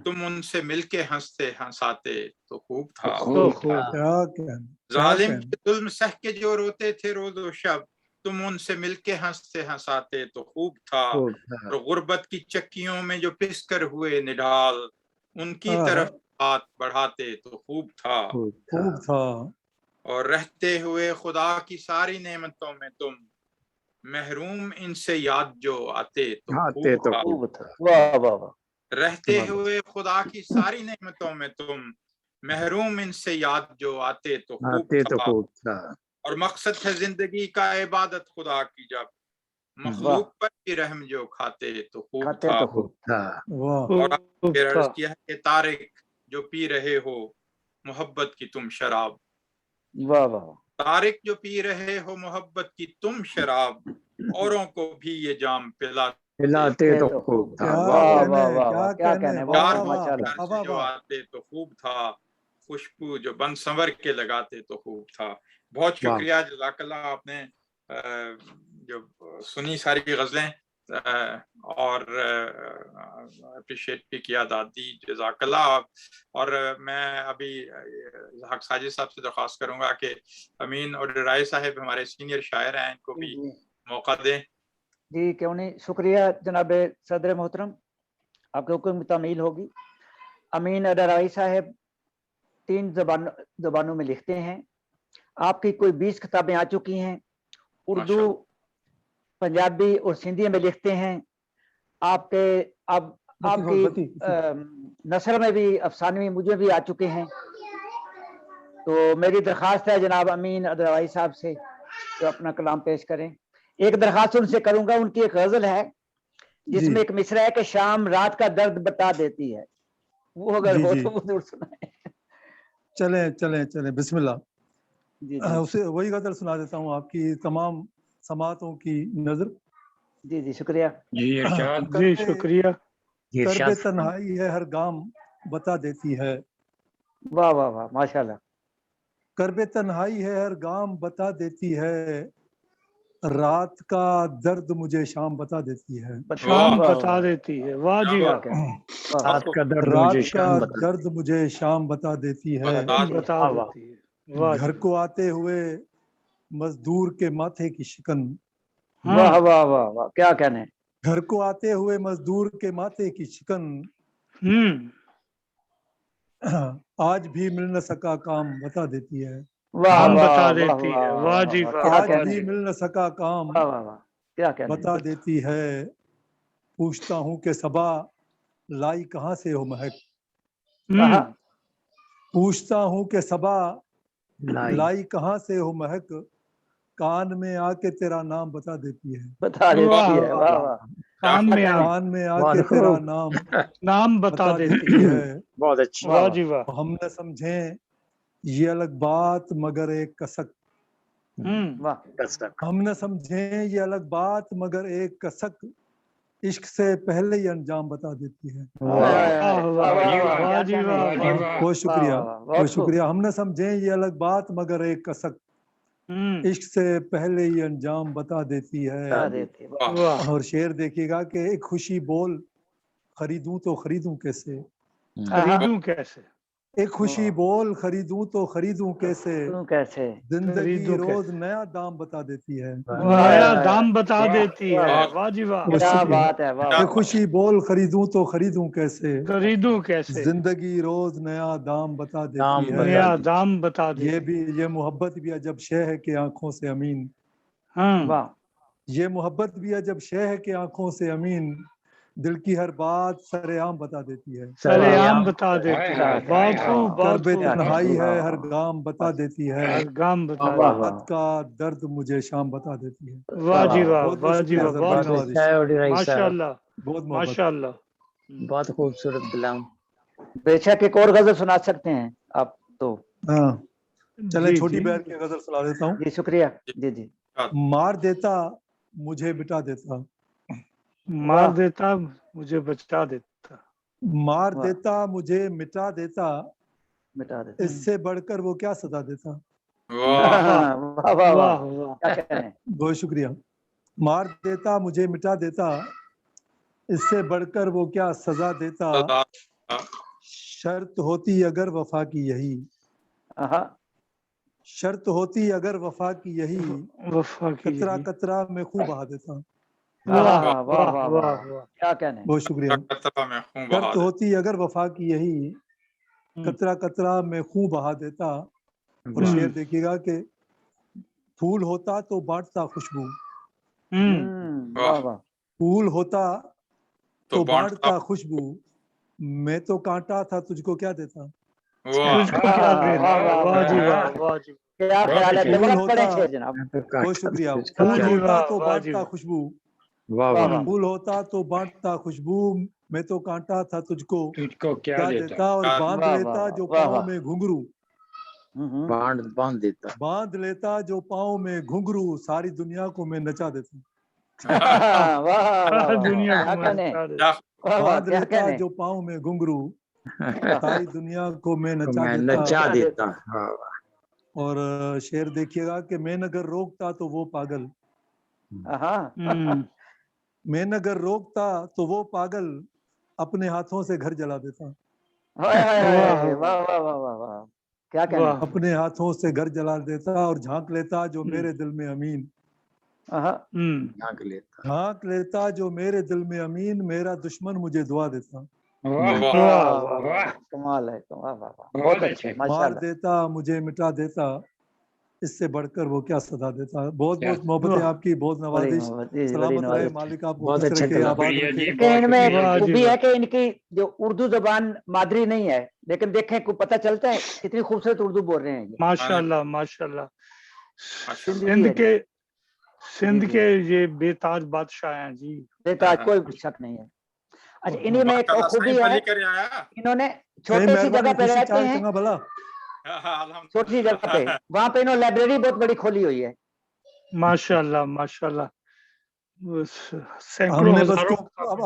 तुम उनसे मिलके हंसते हंसाते तो खूब था। तो खूब खूब। था। क्या कहने क्या जालिम कहने। के जुल्म सह के जो रोते थे रोजो शब, तुम उनसे मिलके हंसते हंसाते तो खूब था। खूब था। और गुर्बत की चक्कियों में जो पिस कर हुए निढाल, उनकी आहा, तरफ हाथ बढ़ाते तो खूब था। खूब था। खूब था। और रहते हुए खुदा की सारी नेमतों में तुम महरूम इनसे याद जो आते तो आते खूब तो था। खूब खूब था। वाह वाह वाह। रहते वाह। हुए खुदा की सारी नेमतों में तुम महरूम इनसे याद जो आते तो खूब आते तो था। खूब था। और मकसद है जिंदगी का इबादत खुदा की जब, वाह। मखलूक पर भी रहम जो खाते तो खूब खाते था। तो खूब खूब। था। वाह और खूब फिर था। अर्ज किया है कि तारिक जो पी रहे हो मोहब्बत की तुम शराब। वाह वाह तारिक जो पी रहे हो मोहब्बत की तुम शराब, औरों को भी ये जाम पिलाते तो खूब था। वाह वाह वाह वाह क्या कहने, प्यार वाह हो माशाल्लाह। घर से जो आते तो खूब था, खुशबू जो बन संवर के लगाते तो खूब था। बहुत शुक्रिया, जज़ाकल्लाह। आपने जो सुनी सारी गज़लें और अप्रिशिएट भी किया, दादी, जज़ाकल्लाह। और मैं अभी हक साजिद साहब से दरख्वास्त करूंगा कि अमीन और राय साहब हमारे सीनियर शायर हैं, इनको भी मौका दें। जी क्यों नहीं, शुक्रिया जनाब सदर मोहतरम, आपके हुक्म में तामील होगी। अमीन अडराई साहब 3 ज़बानों में लिखते हैं। आपकी कोई 20 किताबें आ चुकी हैं, उर्दू, पंजाबी और सिंधी में लिखते हैं। आपके अब आपकी नसर में भी, अफसानवी मुझे भी आ चुके हैं। तो मेरी दरख्वास्त है जनाब अमीन अडराई साहब से जो अपना कलाम पेश करें। एक दरख्वास्त उनसे करूंगा, उनकी एक गजल है जिसमें एक मिसरा है कि शाम रात का दर्द बता देती है, वो अगर हो तो वो जरूर सुनाए। चले चले चले बिस्मिल्लाह। जी उसे वही गजल सुना देता हूँ आपकी तमाम समातों की नजर। जी जी शुक्रिया। जी इरशाद। जी शुक्रिया। करबे तन्हाई है हर गाम बता देती है। वाह वाह वाह माशाल्लाह। करबे तन्हाई है हर गाम बता देती है, रात का दर्द मुझे शाम बता देती है। शाम बता देती है। वाह जी वाह। रात का दर्द मुझे शाम बता देती है। बता देती है। घर को आते हुए मजदूर के माथे की शिकन। वाह वाह वाह वाह क्या कहने। घर को आते हुए मजदूर के माथे की शिकन, आज भी मिल न सका काम बता देती है। वाह बता देती है। वाह जी वाह। आज भी मिल न सका काम क्या कहने बता देती है। पूछता हूँ कि सबा लाई कहाँ से हो महक। पूछता हूँ कि सबा लाई कहाँ से हो महक, कान में आके तेरा नाम बता देती है। बता देती है। वाह वाह। कान में आके तेरा नाम बता देती है। बहुत अच्छी। वाह जी वाह। हम न समझे ये अलग बात मगर एक कसक। हम न समझे ये अलग बात मगर एक कसक, इश्क से पहले ही अंजाम बता देती है। बहुत शुक्रिया, बहुत शुक्रिया। हम न समझे ये अलग बात मगर एक कसक, इश्क से पहले ही अंजाम बता देती है। और शेर देखिएगा कि एक खुशी बोल खरीदूं तो खरीदूं कैसे। खरीदूं कैसे। एक खुशी बोल खरीदूं तो खरीदूं कैसे, जिंदगी रोज नया दाम बता देती है। नया दाम बता देती है। वाह जी वाह। क्या बात है। वाह। एक खुशी बोल खरीदूं तो खरीदूं कैसे, खरीदूं कैसे, जिंदगी रोज नया दाम बता देती है। नया दाम बता देती है। ये मोहब्बत भी अजब शय है कि आंखों से अमीन। वाह। ये मोहब्बत भी अजब शय है कि आंखों से अमीन, दिल की हर बात सरेआम बता देती है। सरेआम बता देती है। बहुत खूब। करबे तन्हाई है हर गाम बता देती है, हर गाम बता रात का दर्द मुझे शाम बता देती है। वाह जी वाह। वाह जी वाह। माशाल्लाह, बहुत माशाल्लाह। बहुत खूबसूरत कलाम। बेशक एक और गजल सुना सकते हैं आप तो। चले छोटी बहर की गजल सुना देता हूँ। जी शुक्रिया। जी जी। मार देता मुझे मिटा देता, मार देता मुझे बचा देता, मार देता मुझे मिटा देता, मिटा देता, इससे बढ़कर वो क्या सजा देता। वाह वाह वाह। बहुत शुक्रिया। मार देता मुझे मिटा देता, इससे बढ़कर वो क्या सजा देता। शर्त होती अगर वफा की यही, शर्त होती अगर वफा की यही, कतरा कतरा में खूब बहा देता। वाह वाह वाह वाह क्या कहने। बहुत शुक्रिया। शर्त होती अगर वफा की यही, कतरा कतरा में खूब बहा देता। और शेर देखिएगा कि फूल होता तो बांटता खुशबू, फूल होता तो बांटता खुशबू, मैं तो कांटा था तुझको क्या देता। क्या ख्याल है। बहुत शुक्रिया। फूल होता तो बांटता खुशबू, फूल होता तो बांटता खुशबू, मैं तो कांटा था तुझको क्या देता। और बांध लेता जो पाँव में घुंघरू, बांध देता, बांध लेता जो पाँव में घुंघरू, सारी दुनिया को मैं नचा देता। दुनिया बांध लेता जो पाँव में घुंघरू, सारी दुनिया को मैं नचा देता। और शेर देखिएगा कि मैं अगर रोकता तो वो पागल, मैं अगर रोकता तो वो पागल, अपने हाथों से घर जला देता। क्या कहना, अपने हाथों से घर जला देता और झांक लेता जो मेरे दिल में अमीन, झांक लेता जो मेरे दिल में अमीन, मेरा दुश्मन मुझे दुआ देता। कमाल है, बहुत अच्छे, मार देता मुझे मिटा देता, इससे बढ़कर वो क्या सदा देता। बहुत बहुत मोहब्बत है आपकी, बहुत नवाजिश, सलामत रहे मालिक, आपको बहुत खुश अच्छा रखे, कलाम। आबाद रखे। इनमें खूबी है कि इनकी जो उर्दू जबान मादरी नहीं है, लेकिन देखें को पता चलता है कितनी खूबसूरत उर्दू बोल रहे हैं। माशाल्लाह माशाल्लाह। सिंध के ये बेताज बादशाह हैं जी, बेताज, कोई शक नहीं है। अच्छा, इन्हीं में एक खूबी है, इन्होंने छोटी सी जगह पे रहते हैं, छोटी सी जगह पे, वहाँ पे इन्होंने लाइब्रेरी बहुत बड़ी खोली हुई है। माशाल्लाह माशाल्लाह। हमने बस अब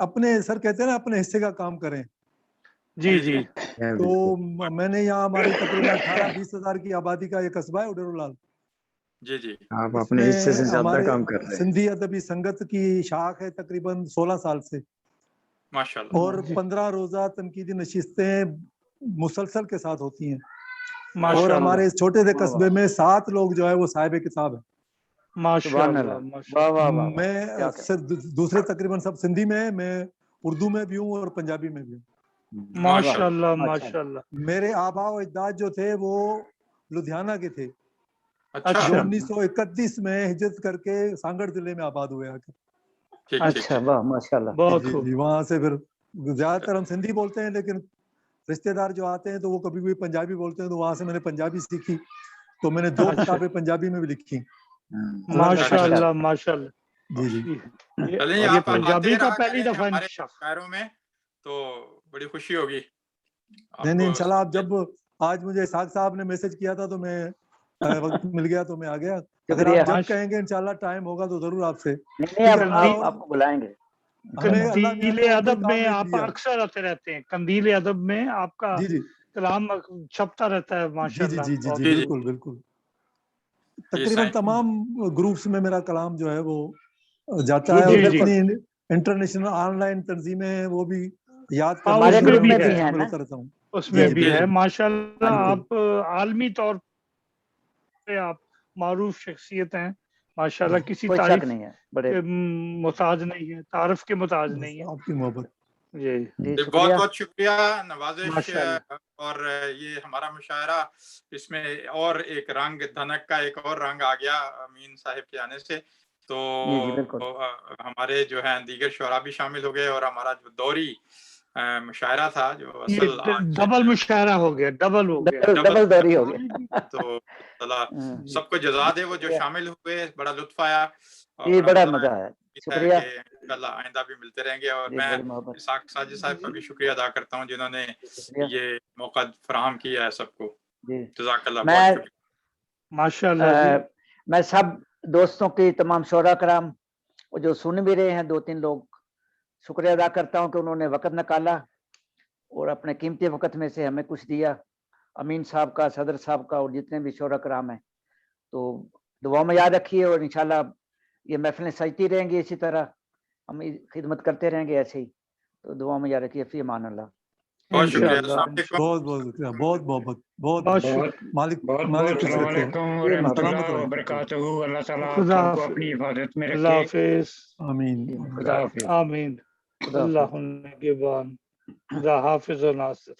अपने सर कहते हैं ना, अपने हिस्से का काम करें। जी जी। तो मैंने यहाँ हमारी तकरीबन 18-20 हजार की आबादी का ये कस्बा है उडेरुलाल। जी जी, आप अपने हिस्से से ज्यादा काम कर रहे हैं। सिंधी अदबी संगत की शाख है तकरीबन 16 साल से, माशाल्लाह, और 15 रोजा तनकीदी नशिस्तें मुसलसल के साथ होती हैं। और हमारे इस छोटे से कस्बे में 7 लोग जो है वो साहिब किताब है। माशाल्लाह। मैं दूसरे तकरीबन सब सिंधी में है, मैं उर्दू में भी हूँ और पंजाबी में भी हूँ। माशाल्लाह माशाल्लाह। मेरे आबा और अजदाद जो थे वो लुधियाना के थे, अच्छा, 1931 में हिजरत करके सांगड़ जिले में आबाद हुए आकर। अच्छा, वाह माशाल्लाह। जी, वहाँ से फिर ज्यादातर हम सिंधी बोलते हैं, लेकिन रिश्तेदार जो आते हैं तो वो कभी कभी पंजाबी बोलते हैं, तो वहाँ से मैंने पंजाबी सीखी, तो मैंने 2 किताबें पंजाबी में भी लिखी। माशाल्लाह माशाल्लाह। जी जी, चलिए आप पंजाबी का पहली दफा हमारे शायरों में, तो बड़ी खुशी होगी। नहीं इंशाल्लाह, आप जब आज मुझे इसाक साहब ने मैसेज किया था तो मैं वक्त मिल गया तो मैं आ गया। अगर आप जब कहेंगे इंशाल्लाह टाइम होगा तो जरूर आपसे आपको बुलाएंगे। कंदीले अदब में आप अक्सर आते रहते हैं, कंदीले अदब में आपका कलाम छपता रहता है माशाल्लाह। जी बिल्कुल बिल्कुल। तकरीबन तमाम ग्रुप्स में मेरा कलाम जो है वो जाता है, और जितनी इंटरनेशनल ऑनलाइन तंजीमें हैं वो भी याद करता हूँ, उसमें भी है माशाल्लाह। आप आलमी तौर पे आप मारूफ शख्सियत हैं माशाल्लाह, किसी तारीफ नहीं है, बड़े मुताज नहीं है, तारीफ के मुताज नहीं है। आपकी मोहब्बत जी, बहुत बहुत शुक्रिया, नवाजिश। और ये हमारा मुशायरा, इसमें और एक रंग, धनक का एक और रंग आ गया अमीन साहिब के आने से। तो हमारे जो है दीगर शुरा भी शामिल हो गए, और हमारा जो दौरी मुशायरा था जो असल डबल मुशायरा हो गया, डबल दौरी हो गया। तो अल्लाह सबको जज़ा दे, वो जो शामिल हुए, बड़ा लुत्फ आया, ये बड़ा मजा आया, शुक्रिया। इंशाल्लाह आइंदा भी मिलते रहेंगे। और मैं इसाक साजिद साहब का भी शुक्रिया अदा करता हूँ जिन्होंने ये मौका फराहम किया है सबको। जज़ाकल्लाह माशाल्लाह। मैं सब दोस्तों की, तमाम शोरा कराम जो सुन भी रहे हैं, 2-3 लोग, शुक्रिया अदा करता हूँ कि उन्होंने वक़्त निकाला और अपने कीमती वक़्त में से हमें कुछ दिया। अमीन साहब का, सदर साहब का, और जितने भी शोरा कराम हैं, तो दुआ में याद रखिए, और इंशाल्लाह ये महफिलें सजती रहेंगी, इसी तरह हम खिदमत करते रहेंगे ऐसे ही। तो दुआ में याद रखिए। फी अमान अल्लाह। बहुत शुक्रिया, बहुत बहुत शुक्रिया, बहुत बहुत बहुत मालिक अल्लाह ताला आपको अपनी हिफाजत में रखे। आमीन आमीन। अल्लाह हाफिज़ व नासिर।